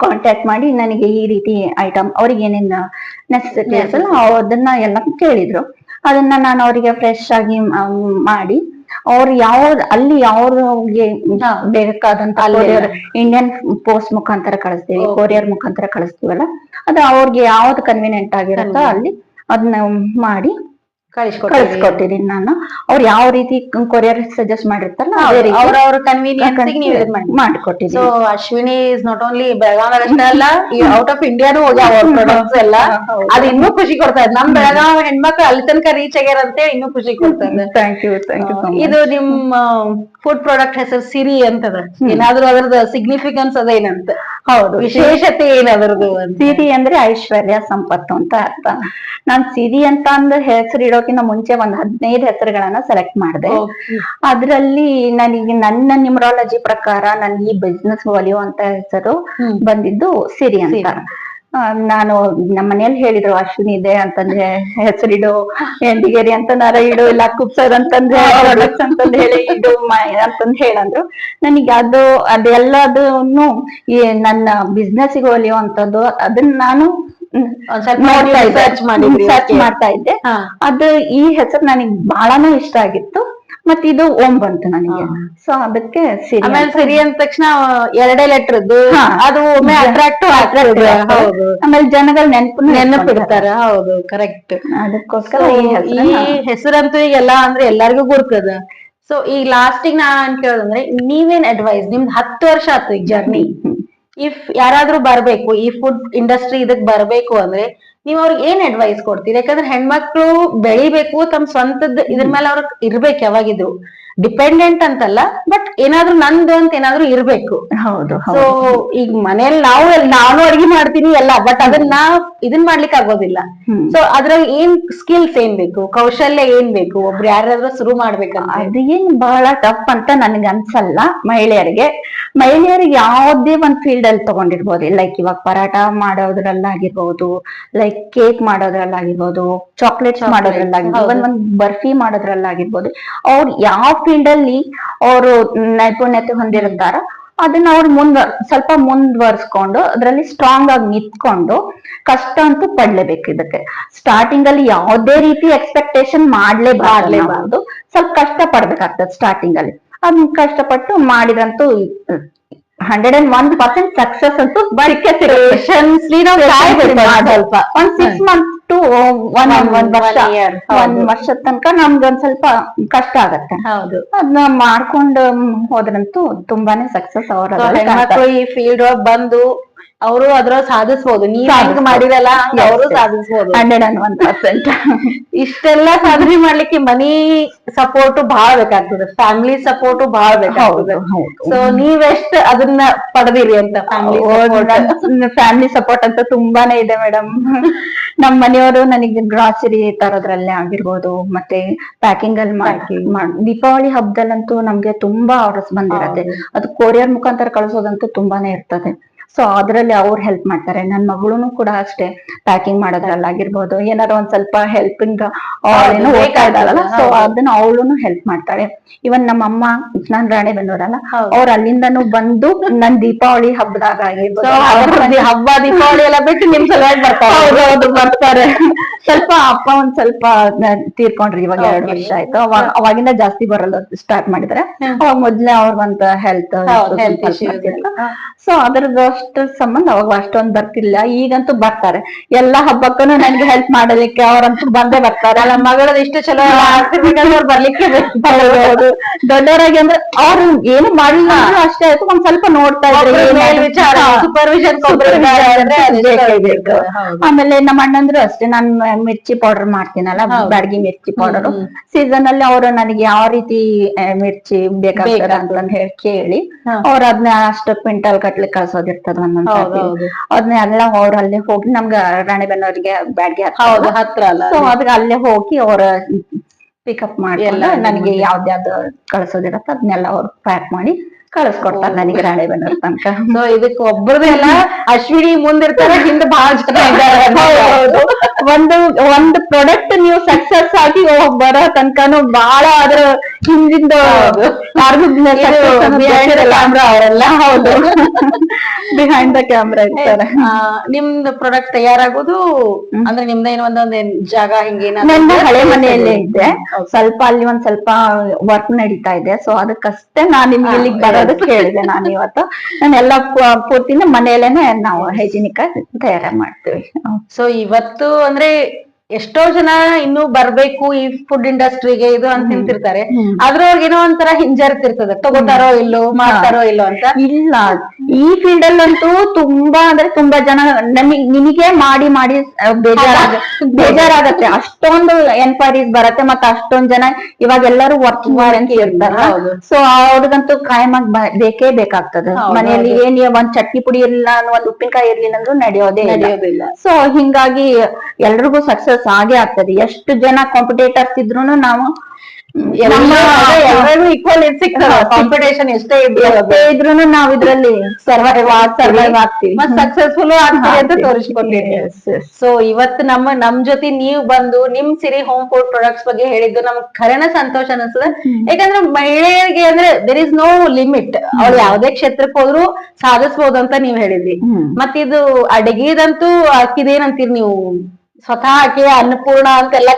ಕಾಂಟ್ಯಾಕ್ಟ್ ಮಾಡಿ ನನಗೆ ಈ ರೀತಿ ಐಟಮ್, ಅವ್ರಿಗೆ ಏನೇನ್ ನೆಸೆಸಿಟಿ ಇರ್ತಲ್ಲ ಅದನ್ನ ಎಲ್ಲ ಕೇಳಿದ್ರು. ಅದನ್ನ ನಾನು ಅವರಿಗೆ ಫ್ರೆಶ್ ಆಗಿ ಮಾಡಿ, ಅವ್ರು ಅಲ್ಲಿ ಯಾವ್ರಿಗೆ ಬೇಕಾದಂತ ಇಂಡಿಯನ್ ಪೋಸ್ಟ್ ಮುಖಾಂತರ ಕಳಿಸ್ತೀವಿ, ಕೊರಿಯರ್ ಮುಖಾಂತರ ಕಳಿಸ್ತೀವಲ್ಲ, ಅದು ಅವ್ರಿಗೆ ಯಾವ್ದು ಕನ್ವೀನಿಯಂಟ್ ಆಗಿರುತ್ತೋ ಅಲ್ಲಿ ಅದನ್ನ ಮಾಡಿ ಕಳಿಸ್ಕೊಟ್ಟಿದೀನಿ ನಾನು. ಅವ್ರು ಯಾವ ರೀತಿ ಕೊರಿಯರ್ ಸಜೆಸ್ಟ್ ಮಾಡಿರ್ತಾರಲ್ಲ ಅದೇ ರೀತಿ ಅವ್ರವ್ರ ಕನ್ವೀನಿಯನ್ಸ್ ಮಾಡಿಕೊಟ್ಟಿದ್ದೀನಿ. So Ashwini is not only Belgaum ಅಷ್ಟೇ ಅಲ್ಲ, ಔಟ್ ಆಫ್ ಇಂಡಿಯಾನು ಹೋಗ್ಯಾವ ಅವ್ರ ಪ್ರಾಡಕ್ಟ್ಸ್ ಎಲ್ಲ. ಅದು ಇನ್ನೂ ಖುಷಿ ಕೊಡ್ತಾ ಇದೆ, ನಮ್ ಬೆಳಗಾವ್ ಹೆಣ್ಮಕ್ಳು ಅಲ್ಲಿ ತನಕ ರೀಚ್ ಆಗ್ಯಾರಂತೆ, ಇನ್ನೂ ಖುಷಿ ಕೊಡ್ತಾ ಇದೆ. Thank you. ಇದು ನಿಮ್ಮ ಫುಡ್ ಪ್ರಾಡಕ್ಟ್ ಹೆಸರು ಸಿರಿ ಅಂತದ, ಏನಾದ್ರೂ ಅದ್ರದ್ದು ಸಿಗ್ನಿಫಿಕೆನ್ಸ್ ಅದೇನಂತ? ಹೌದು, ವಿಶೇಷತೆ ಏನದ್ರದ್ದು? ಸಿರಿ ಅಂದ್ರೆ ಐಶ್ವರ್ಯ ಸಂಪತ್ತು ಅಂತ ಅರ್ಥ. ನಾನ್ ಸಿರಿ ಅಂತ ಅಂದ ಹೆಸರು ಇಡೋಕಿನ್ನ ಮುಂಚೆ ಒಂದ್ 15 ಹೆಸರುಗಳನ್ನ ಸೆಲೆಕ್ಟ್ ಮಾಡಿದೆ. ಅದ್ರಲ್ಲಿ ನನಗೆ ನನ್ನ ನ್ಯೂಮರಾಲಜಿ ಪ್ರಕಾರ ನನ್ ಈ ಬಿಸ್ನೆಸ್ ಒಲಿಯುವಂತ ಹೆಸರು ಬಂದಿದ್ದು ಸಿರಿ ಅಂತ. ನಾನು ನಮ್ಮ ಮನೇಲಿ ಹೇಳಿದ್ರು, ಅಶ್ವಿನಿ ಇದೆ ಅಂತಂದ್ರೆ ಹೆಸರಿಡು, ಎಂಡಿಗೇರಿ ಅಂತ ನರ ಇಡು, ಇಲ್ಲ ಕುಪ್ಸರ್ ಅಂತಂದ್ರೆ ಪ್ರಾಡಕ್ಟ್ಸ್ ಅಂತಂದ್ ಹೇಳಿ ಇಡು ಅಂತಂದ್ ಹೇಳಂದ್ರು. ನನಗೆ ಅದೆಲ್ಲದನ್ನು ನನ್ನ ಬಿಸ್ನೆಸ್ ಗೆ ಒಲಿಯುವಂತದ್ದು, ಅದನ್ನ ನಾನು ಸರ್ಚ್ ಮಾಡ್ತಾ ಇದ್ದೆ. ಅದು ಈ ಹೆಸರು ನನಗೆ ಬಹಳಾನು ಇಷ್ಟ ಆಗಿತ್ತು. ಮತ್ ಇದು ಓಂ ಬಂತು ನನಗೆ, ಸೊ ಅದಕ್ಕೆ ಸಿರಿ. ಆಮೇಲೆ ಸಿರಿ ಅಂದ ತಕ್ಷಣ 2 ಲೆಟರ್ದು, ಅದು ಒಮ್ಮೆ ಅಟ್ರಾಕ್ಟಿವ್ ಆಗ್ತದೆ. ಆಮೇಲೆ ಜನಗಳು ನೆನಪಿಡ್ತಾರ. ಹೌದು, ಕರೆಕ್ಟ್. ಅದಕ್ಕೋಸ್ಕರ ಈ ಹೆಸರಂತೂ ಈಗೆಲ್ಲ ಅಂದ್ರೆ ಎಲ್ಲರಿಗೂ ಗುರ್ತದ. ಸೊ ಈಗ ಲಾಸ್ಟಿಗೆ ನಾನ್ ಕೇಳೋದಂದ್ರೆ, ನೀವೇನ್ ಅಡ್ವೈಸ್, ನಿಮ್ದು 10 ವರ್ಷ ಆಯ್ತು ಈಗ ಜರ್ನಿ, ಇಫ್ ಯಾರಾದ್ರೂ ಬರ್ಬೇಕು ಈ ಫುಡ್ ಇಂಡಸ್ಟ್ರಿ ಇದಕ್ ಬರ್ಬೇಕು ಅಂದ್ರೆ ನೀವ್ ಅವ್ರಿಗೆ ಏನ್ ಅಡ್ವೈಸ್ ಕೊಡ್ತೀರಿ? ಯಾಕಂದ್ರೆ ಹೆಣ್ಮಕ್ಳು ಬೆಳಿಬೇಕು, ತಮ್ಮ ಸ್ವಂತದ ಇದ್ರ ಮೇಲೆ ಅವ್ರ ಇರ್ಬೇಕು, ಯಾವಾಗಿದ್ರು ಡಿಪೆಂಡೆಂಟ್ ಅಂತಲ್ಲ, ಬಟ್ ಏನಾದ್ರು ನಂದು ಅಂತ ಏನಾದ್ರು ಇರ್ಬೇಕು. ಹೌದು. ಸೊ ಈಗ ಮನೇಲಿ ನಾನು ಅಡ್ಗೆ ಮಾಡ್ತೀನಿ ಎಲ್ಲ, ಬಟ್ ಅದನ್ನ ಇದನ್ ಮಾಡ್ಲಿಕ್ಕೆ ಆಗೋದಿಲ್ಲ. ಸೊ ಅದ್ರಾಗ ಏನ್ ಸ್ಕಿಲ್ಸ್ ಏನ್ ಬೇಕು, ಕೌಶಲ್ಯ ಏನ್ ಬೇಕು, ಒಬ್ರು ಯಾರಾದ್ರೂ ಶುರು ಮಾಡ್ಬೇಕಂತ? ಅದು ಏನ್ ಬಹಳ ಟಫ್ ಅಂತ ನನ್ಗೆ ಅನ್ಸಲ್ಲ. ಮಹಿಳೆಯರಿಗೆ ಯಾವ್ದೇ ಒಂದ್ ಫೀಲ್ಡ್ ಅಲ್ಲಿ ತಗೊಂಡಿರ್ಬೋದು. ಲೈಕ್ ಇವಾಗ ಪರಾಟ ಮಾಡೋದ್ರಲ್ಲಾಗಿರ್ಬೋದು, ಲೈಕ್ ಕೇಕ್ ಮಾಡೋದ್ರಲ್ಲಾಗಿರ್ಬೋದು, ಚಾಕ್ಲೇಟ್ಸ್ ಮಾಡೋದ್ರಲ್ಲಾಗಿರ್ಬೋದು, ಒಂದ್ ಬರ್ಫಿ ಮಾಡೋದ್ರಲ್ಲಾಗಿರ್ಬೋದು, ಅವ್ರು ಯಾವ ಫೀಲ್ಡ್ ಅಲ್ಲಿ ಅವರು ನೈಪುಣ್ಯತೆ ಹೊಂದಿರ್ತಾರ ಅದನ್ನ ಅವ್ರು ಸ್ವಲ್ಪ ಮುಂದುವರ್ಸ್ಕೊಂಡು ಅದ್ರಲ್ಲಿ ಸ್ಟ್ರಾಂಗ್ ಆಗಿ ನಿಂತ್ಕೊಂಡು ಕಷ್ಟ ಅಂತೂ ಪಡ್ಲೇಬೇಕು. ಇದಕ್ಕೆ ಸ್ಟಾರ್ಟಿಂಗ್ ಅಲ್ಲಿ ಯಾವುದೇ ರೀತಿ ಎಕ್ಸ್ಪೆಕ್ಟೇಷನ್ ಮಾಡ್ಲೇಬಾರ್ದು, ಸ್ವಲ್ಪ ಕಷ್ಟ ಪಡ್ಬೇಕಾಗ್ತದೆ ಸ್ಟಾರ್ಟಿಂಗ್ ಅಲ್ಲಿ. ಅದನ್ನ ಕಷ್ಟಪಟ್ಟು ಮಾಡಿದಂತೂ 101% ಸಕ್ಸಸ್ ಅಂತೂ ಸ್ವಲ್ಪ ಒಂದ್ 6 months to 1 ವರ್ಷ ತನಕ ನಮ್ಗೊಂದ್ ಸ್ವಲ್ಪ ಕಷ್ಟ ಆಗತ್ತೆ. ಹೌದು, ಅದನ್ನ ಮಾಡ್ಕೊಂಡು ಹೋದ್ರಂತೂ ತುಂಬಾನೇ ಸಕ್ಸಸ್ ಹೆಣ್ಮಕ್ಳು ಈ ಫೀಲ್ಡ್ ಒಳಗ್ ಬಂದು ಅವರು ಅದ್ರೊಳಗೆ ಸಾಧಿಸ್ಬೋದು. ನೀವ್ ಹೆಂಗ್ ಮಾಡಿರಲ್ಲ ಅವರು ಸಾಧಿಸ್ಬೋದು 101%. ಇಷ್ಟೆಲ್ಲ ಸಾಧನೆ ಮಾಡ್ಲಿಕ್ಕೆ ಮನಿ ಸಪೋರ್ಟ್ ಬಹಳ ಬೇಕಾಗ್ತದೆ, ಫ್ಯಾಮಿಲಿ ಸಪೋರ್ಟ್ ಬಹಳ ಬೇಕಾಗ್ತದೆ. ಸೊ ನೀವೆಷ್ಟ್ ಅದನ್ನ ಪಡೆದಿರಿ ಅಂತ? ಫ್ಯಾಮಿಲಿ ಸಪೋರ್ಟ್ ಅಂತ ತುಂಬಾನೇ ಇದೆ ಮೇಡಮ್. ನಮ್ ಮನೆಯವರು ನನಗೆ ಗ್ರಾಸರಿ ತರೋದ್ರಲ್ಲೇ ಆಗಿರ್ಬೋದು, ಮತ್ತೆ ಪ್ಯಾಕಿಂಗ್ ಅಲ್ಲಿ ದೀಪಾವಳಿ ಹಬ್ಬದಲ್ಲಂತೂ ನಮ್ಗೆ ತುಂಬಾ ಆರ್ಡರ್ಸ್ ಬಂದಿರತ್ತೆ. ಅದು ಕೊರಿಯರ್ ಮುಖಾಂತರ ಕಳಿಸೋದಂತೂ ತುಂಬಾನೇ ಇರ್ತದೆ. ಸೊ ಅದ್ರಲ್ಲಿ ಅವ್ರು ಹೆಲ್ಪ್ ಮಾಡ್ತಾರೆ. ನನ್ ಮಗಳು ಕೂಡ ಅಷ್ಟೇ, ಪ್ಯಾಕಿಂಗ್ ಮಾಡೋದ್ರಲ್ಲಾಗಿರ್ಬೋದು, ಏನಾದ್ರು ಒಂದ್ ಸ್ವಲ್ಪ ಹೆಲ್ಪಿಂಗ್ ಹೋಗ್ತಾ ಇದ್ದಾಳಲ್ಲ, ಸೊ ಅದನ್ನ ಅವಳುನು ಹೆಲ್ಪ್ ಮಾಡ್ತಾಳೆ. ಇವನ್ ನಮ್ಮಮ್ಮ, ನಾನ್ ರಾಣೆಬೆನ್ನೂರಲ್ಲ, ಅವ್ರ ಅಲ್ಲಿಂದನೂ ಬಂದು ನನ್ ದೀಪಾವಳಿ ಹಬ್ಬದಾಗ ಆಗಿರ್ಬೋದು, ಹಬ್ಬ ದೀಪಾವಳಿ ಎಲ್ಲ ಬಿಟ್ಟು ನಿಮ್ ಸಲುವಾಗಿ ಬರ್ತಾರೆ. ಸ್ವಲ್ಪ ಅಪ್ಪ ಒಂದ್ ಸ್ವಲ್ಪ ತೀರ್ಕೊಂಡ್ರಿ, ಇವಾಗ 2 ವರ್ಷ ಆಯ್ತು. ಅವಾಗಿಂದ ಜಾಸ್ತಿ ಬರಲ್ಲ ಸ್ಟಾರ್ಟ್ ಮಾಡಿದ್ರೆ, ಅವಾಗ ಮೊದ್ಲೇ ಅವ್ರಿಗಂತ ಹೆಲ್ತ್ ಸೊ ಅದ್ರದ್ದು ಅಷ್ಟ ಸಂಬಂಧ ಅವಾಗ ಅಷ್ಟೊಂದ್ ಬರ್ತಿಲ್ಲ. ಈಗಂತೂ ಬರ್ತಾರೆ ಎಲ್ಲಾ ಹಬ್ಬಕ್ಕೂ ನನ್ಗೆ ಹೆಲ್ಪ್ ಮಾಡೋದಕ್ಕೆ ಅವ್ರಂತೂ ಬಂದೇ ಬರ್ತಾರೆ. ಅಲ್ಲ ಮಗಳದ ಇಷ್ಟು ಚಲೋ ಆಗ್ತಿರ್ಬೇಕಾದ್ರೆ ಅವ್ರು ಬರ್ಲಿಕ್ಕೆ ಬೇಕು. ಹೌದು. ದೊಡ್ಡವರಾಗಿ ಅಂದ್ರೆ ಅವ್ರು ಏನು ಮಾಡಿಲ್ಲ ಅಂದ್ರೂ ಅಷ್ಟೇ ಆಯ್ತು, ಒಂದ್ ಸ್ವಲ್ಪ ನೋಡ್ತಾ ಇದ್ರೆ ಮೇಲ್ವಿಚಾರ ಸೂಪರ್ವಿಷನ್ ಬೇಕು. ಆಮೇಲೆ ನಮ್ಮ ಅಣ್ಣಂದ್ರು ಅಷ್ಟೇ, ನಾನ್ ಮಿರ್ಚಿ ಪೌಡರ್ ಮಾಡ್ತೀನಲ್ಲ, ಬ್ಯಾಡಗಿ ಮಿರ್ಚಿ ಪೌಡರ್ ಸೀಸನ್ ಅಲ್ಲಿ ಅವರು ನನಗೆ ಯಾವ ರೀತಿ ಮಿರ್ಚಿ ಬೇಕಾಗ್ತದೆ ಅಂತ ಹೇಳಿ ಕೇಳಿ ಅವ್ರ ಅದನ್ನ ಅಷ್ಟು ಕ್ವಿಂಟಲ್ ಗಟ್ಲೆ ಕಳ್ಸೋದಿರ್ತದ ಒಂದೊಂದ್ಸತಿ. ಅದನ್ನೆಲ್ಲ ಅವ್ರ ಅಲ್ಲೇ ಹೋಗಿ, ನಮ್ಗ ರಾಣೆಬೆನ್ನೂರಿಗೆ ಬ್ಯಾಡಗಿ ಹತ್ರ ಅಲ್ಲ, ಸೊ ಅದಕ್ಕೆ ಅಲ್ಲೇ ಹೋಗಿ ಅವ್ರ ಪಿಕಪ್ ಮಾಡಿ ನನಗೆ ಯಾವ್ದ್ಯಾವ್ದು ಕಳ್ಸೋದಿರತ್ತ ಅದನ್ನೆಲ್ಲ ಅವ್ರು ಪ್ಯಾಕ್ ಮಾಡಿ ಕಳಿಸ್ಕೊಡ್ತಾರೆ ನನಗೆ ರಾಣೆಬೆನ್ನೂರ್ ತನಕ. ಸೊ ಇದಕ್ಕೆ ಒಬ್ಬರದೇ ಅಲ್ಲ, ಅಶ್ವಿನಿ ಮುಂದಿರ್ತಾರೆ, ಹಿಂದೆ ಬಹಳ ಜನ ಇದ್ದಾರೆ. ಒಂದು ಪ್ರಾಡಕ್ಟ್ ನೀವು ಸಕ್ಸಸ್ ಆಗಿ ಬರೋ ತನಕನು ಬಹಳ ಅದ್ರ ಹಿಂದಿಂದ ಕ್ಯಾಮ್ರಾ ಅವರೆಲ್ಲ. ಹೌದು, ಬಿಹೈಂಡ್ ದ ಕ್ಯಾಮ್ರಾ ಇರ್ತಾರೆ. ನಿಮ್ದು ಪ್ರಾಡಕ್ಟ್ ತಯಾರಾಗೋದು ಅಂದ್ರೆ ನಿಮ್ದೇನು ಒಂದೊಂದ್ ಜಾಗ ಹಿಂಗೇನ? ನನ್ನ ಹಳೆ ಮನೆಯಲ್ಲೇ ಇದ್ದೆ, ಸ್ವಲ್ಪ ಅಲ್ಲಿ ಒಂದ್ ಸ್ವಲ್ಪ ವರ್ಕ್ ನಡೀತಾ ಇದೆ. ಸೊ ಅದಕ್ಕಷ್ಟೇ ನಾನ್ ನಿಮ್ಗೆ ಇಲ್ಲಿಗೆ ಬರೋದಕ್ಕೆ ಹೇಳಿದೆ. ನಾನು ಇವತ್ತು ನಾನೆಲ್ಲ ಪೂರ್ತಿನ ಮನೆಯಲ್ಲೇನೆ ನಾವು ಹೈಜಿನಿಕ್ ಆಗಿ ತಯಾರ ಮಾಡ್ತೀವಿ. ಸೊ ಇವತ್ತು ಅಂದ್ರೆ ಎಷ್ಟೋ ಜನ ಇನ್ನೂ ಬರ್ಬೇಕು ಈ ಫುಡ್ ಇಂಡಸ್ಟ್ರಿಗೆ ಇದು ಅಂತ ನಿಂತಿರ್ತಾರೆ. ಅದ್ರೊಳಗೆ ಏನೋ ಒಂಥರ ಹಿಂಜರಿತಿರ್ತದೆ, ತಗೋತಾರೋ ಇಲ್ಲೋ, ಮಾಡ್ತಾರೋ ಇಲ್ಲೋ ಅಂತ. ಇಲ್ಲ, ಈ ಫೀಲ್ಡ್ ಅಲ್ಲಂತೂ ತುಂಬಾ ಅಂದ್ರೆ ತುಂಬಾ ಜನ ನಿನಗೆ ಮಾಡಿ ಮಾಡಿ ಬೇಜಾರಾಗತ್ತೆ. ಅಷ್ಟೊಂದು ಎನ್ಕ್ವೈರೀಸ್ ಬರತ್ತೆ, ಮತ್ತೆ ಅಷ್ಟೊಂದ್ ಜನ ಇವಾಗ ಎಲ್ಲರೂ ವರ್ಕಿಂಗ್ ಅಂತ ಇರ್ತಾರ. ಸೊ ಅವ್ರಿಗಂತೂ ಕಾಯಮಾಗಿ ಬೇಕೇ ಬೇಕಾಗ್ತದೆ. ಮನೆಯಲ್ಲಿ ಏನ್ ಒಂದ್ ಚಟ್ನಿ ಪುಡಿ ಇರ್ಲಿಲ್ಲ, ಒಂದ್ ಉಪ್ಪಿನಕಾಯಿ ಇರ್ಲಿಲ್ಲ ಅಂದ್ರೂ ನಡೆಯೋದಿಲ್ಲ. ಸೊ ಹಿಂಗಾಗಿ ಎಲ್ರಿಗೂ ಸಕ್ಸಸ್ ಹಾಗೆ ಆಗ್ತದೆ. ಎಷ್ಟು ಜನ ಕಾಂಪಿಟೇಟರ್ಸ್ ಇದ್ರು ನಾವು ಎಲ್ಲರಿಗೂ ಈಕ್ವಲ್ ಸಿಗ್ತದೆ. ಕಾಂಪಿಟೇಷನ್ ಎಷ್ಟೇ ಇದ್ರು ನಾವ್ ಇದ್ರಲ್ಲಿ ಸರ್ವೈವ್ ಆಗ್ತೀವಿ, ಸಕ್ಸಸ್ಫುಲ್ ಆಗ್ತೀವಿ ಅಂತ ತೋರಿಸ್ಕೊಟ್ಟಿದ್ದೀವಿ. ಸೊ ಇವತ್ತು ನಮ್ ಜೊತೆ ನೀವು ಬಂದು ನಿಮ್ ಸಿರಿ ಹೋಮ್ ಫುಡ್ ಪ್ರಾಡಕ್ಟ್ಸ್ ಬಗ್ಗೆ ಹೇಳಿದ್ದು ನಮ್ಗೆ ಖರೇನ ಸಂತೋಷ ಅನಿಸ್ತದೆ. ಯಾಕಂದ್ರೆ ಮಹಿಳೆಯರಿಗೆ ಅಂದ್ರೆ ದೇರ್ ಇಸ್ ನೋ ಲಿಮಿಟ್, ಅವ್ರು ಯಾವ್ದೇ ಕ್ಷೇತ್ರಕ್ಕೆ ಹೋದ್ರು ಸಾಧಿಸ್ಬೋದು ಅಂತ ನೀವ್ ಹೇಳಿದ್ರಿ. ಮತ್ತಿದು ಅಡಿಗೆದಂತೂ ಅಕ್ಕಿದೇನಂತೀರಿ ನೀವು, ಸ್ವತಃ ಆಕೆ ಅನ್ನಪೂರ್ಣ ಅಂತೆಲ್ಲ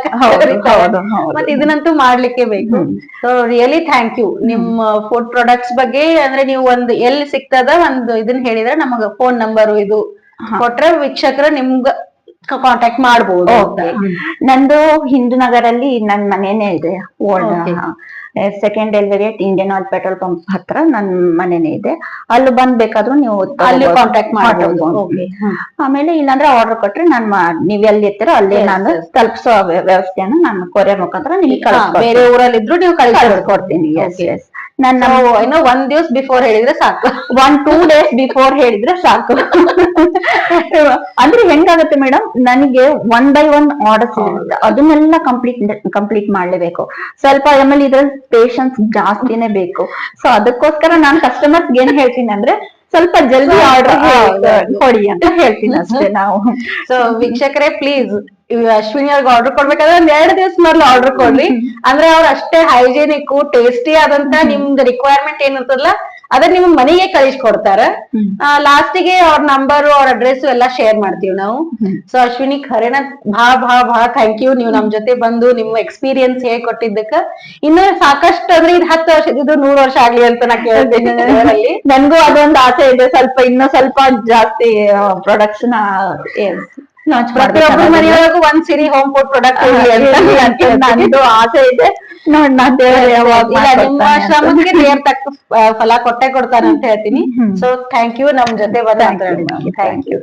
ಮತ್ತೆ ಇದನ್ನಂತೂ ಮಾಡ್ಲಿಕ್ಕೆ ಬೇಕು. So really thank you. ನಿಮ್ಮ ಫುಡ್ ಪ್ರಾಡಕ್ಟ್ಸ್ ಬಗ್ಗೆ ಅಂದ್ರೆ ನೀವು ಒಂದು ಎಲ್ಲಿ ಸಿಗ್ತದ ಒಂದು ಇದನ್ನ ಹೇಳಿದ್ರೆ ನಮಗ ಫೋನ್ ನಂಬರ್ ಇದು ಕೊಟ್ರೆ ವೀಕ್ಷಕರ ನಿಮ್ಗ ಕಾಂಟ್ಯಾಕ್ಟ್ ಮಾಡ್ಬೋದು. ನಂದು ಹಿಂದೂ ನಗರಲ್ಲಿ ನನ್ ಮನೇನೆ ಇದೆ, old second elevate Indian oil petrol pump ಹತ್ರ ನನ್ ಮನೇನೆ ಇದೆ. ಅಲ್ಲಿ ಬಂದ್ಬೇಕಾದ್ರೂ ನೀವು ಅಲ್ಲಿ ಕಾಂಟ್ಯಾಕ್ಟ್ ಮಾಡ್ಬೋದು. ಆಮೇಲೆ ಇಲ್ಲಾಂದ್ರೆ ಆರ್ಡರ್ ಕೊಟ್ರೆ ನೀವ್ ಎಲ್ಲಿ ಇರ್ತೀರೋ ಅಲ್ಲಿ ನಾನು ತಲುಪಿಸೋ ವ್ಯವಸ್ಥೆಯನ್ನು ನಾನು ಕೊರಿಯರ್ ಮುಖಾಂತರ ನಿಮ್ಗೆ ಬೇರೆ ಊರಲ್ಲಿ ಇದ್ರು ನೀವು ಕಳಿಸ್ಕೊಡ್ತೀನಿ. ನನ್ನ ಏನೋ ಒಂದ್ ದಿವಸ ಬಿಫೋರ್ ಹೇಳಿದ್ರೆ ಸಾಕು, 1-2 days ಬಿಫೋರ್ ಹೇಳಿದ್ರೆ ಸಾಕು. ಅಂದ್ರೆ ಹೆಂಗಾಗತ್ತೆ ಮೇಡಮ್, ನನಗೆ 1 by 1 ಆರ್ಡರ್ಸ್ ಇರುತ್ತೆ, ಅದನ್ನೆಲ್ಲ ಕಂಪ್ಲೀಟ್ ಮಾಡ್ಲೇಬೇಕು. ಸ್ವಲ್ಪ ಆಮೇಲೆ ಇದ್ರಲ್ಲಿ ಪೇಶನ್ಸ್ ಜಾಸ್ತಿನೇ ಬೇಕು. ಸೊ ಅದಕ್ಕೋಸ್ಕರ ನಾನ್ ಕಸ್ಟಮರ್ಸ್ ಏನ್ ಹೇಳ್ತೀನಿ ಅಂದ್ರೆ ಸ್ವಲ್ಪ ಜಲ್ದಿ ಆರ್ಡರ್ ಕೊಡಿ ಅಂತ ಹೇಳ್ತೀನಿ ಅಷ್ಟೇ ನಾವು. ಸೊ ವೀಕ್ಷಕರೇ ಪ್ಲೀಸ್ ಅಶ್ವಿನಿ ಅವ್ರಿಗೆ ಆರ್ಡರ್ ಕೊಡ್ಬೇಕಾದ್ರೆ ಒಂದ್ 2 ದಿವಸ ಮೊದ್ಲು ಆರ್ಡರ್ ಕೊಡ್ರಿ. ಅಂದ್ರೆ ಅವ್ರು ಅಷ್ಟೇ ಹೈಜೆನಿಕ್ ಟೇಸ್ಟಿ ಆದಂತ ನಿಮ್ದು ರಿಕ್ವೈರ್ಮೆಂಟ್ ಏನಿರ್ತದಲ್ಲ ಅದನ್ನ ನಿಮ್ ಮನೆಗೆ ಕಳಿಸ್ಕೊಡ್ತಾರ. ಲಾಸ್ಟಿಗೆ ಅವ್ರ ನಂಬರ್ ಅವ್ರ ಅಡ್ರೆಸ್ ಎಲ್ಲ ಶೇರ್ ಮಾಡ್ತೀವಿ ನಾವು. ಸೊ ಅಶ್ವಿನಿ ಖರೇನ ಭಾಳ ಥ್ಯಾಂಕ್ ಯು. ನೀವು ನಮ್ ಜೊತೆ ಬಂದು ನಿಮ್ಮ ಎಕ್ಸ್ಪೀರಿಯನ್ಸ್ ಹೇಗ್ ಕೊಟ್ಟಿದ್ದಕ್ಕ. ಇನ್ನು ಸಾಕಷ್ಟು ಅಂದ್ರೆ ಇದು 10 ವರ್ಷ ಇದು 100 ವರ್ಷ ಆಗ್ಲಿ ಅಂತ ನಾ ಕೇಳ್ತೀನಿ. ನನ್ಗೂ ಅದೊಂದು ಆಸೆ ಇದೆ, ಇನ್ನೂ ಸ್ವಲ್ಪ ಜಾಸ್ತಿ ಪ್ರಾಡಕ್ಟ್ಸ್ ಪ್ರತಿಯೊಬ್ಬರ ಮನೆಯೊಳಗೂ ಒಂದ್ ಸಿರಿ ಹೋಮ್ ಫುಡ್ ಪ್ರಾಡಕ್ಟ್ ನಂದು ಆಸೆ ಇದೆ. ನಿಮ್ಮ ಶ್ರಮಕ್ಕೆ ದೇವ್ರ ತಕ್ಕ ಫಲ ಕೊಟ್ಟೆ ಕೊಡ್ತಾನೆ ಅಂತ ಹೇಳ್ತೀನಿ. ಸೊ ಥ್ಯಾಂಕ್ ಯು ನಮ್ ಜೊತೆ ಬಂದ. Thank you.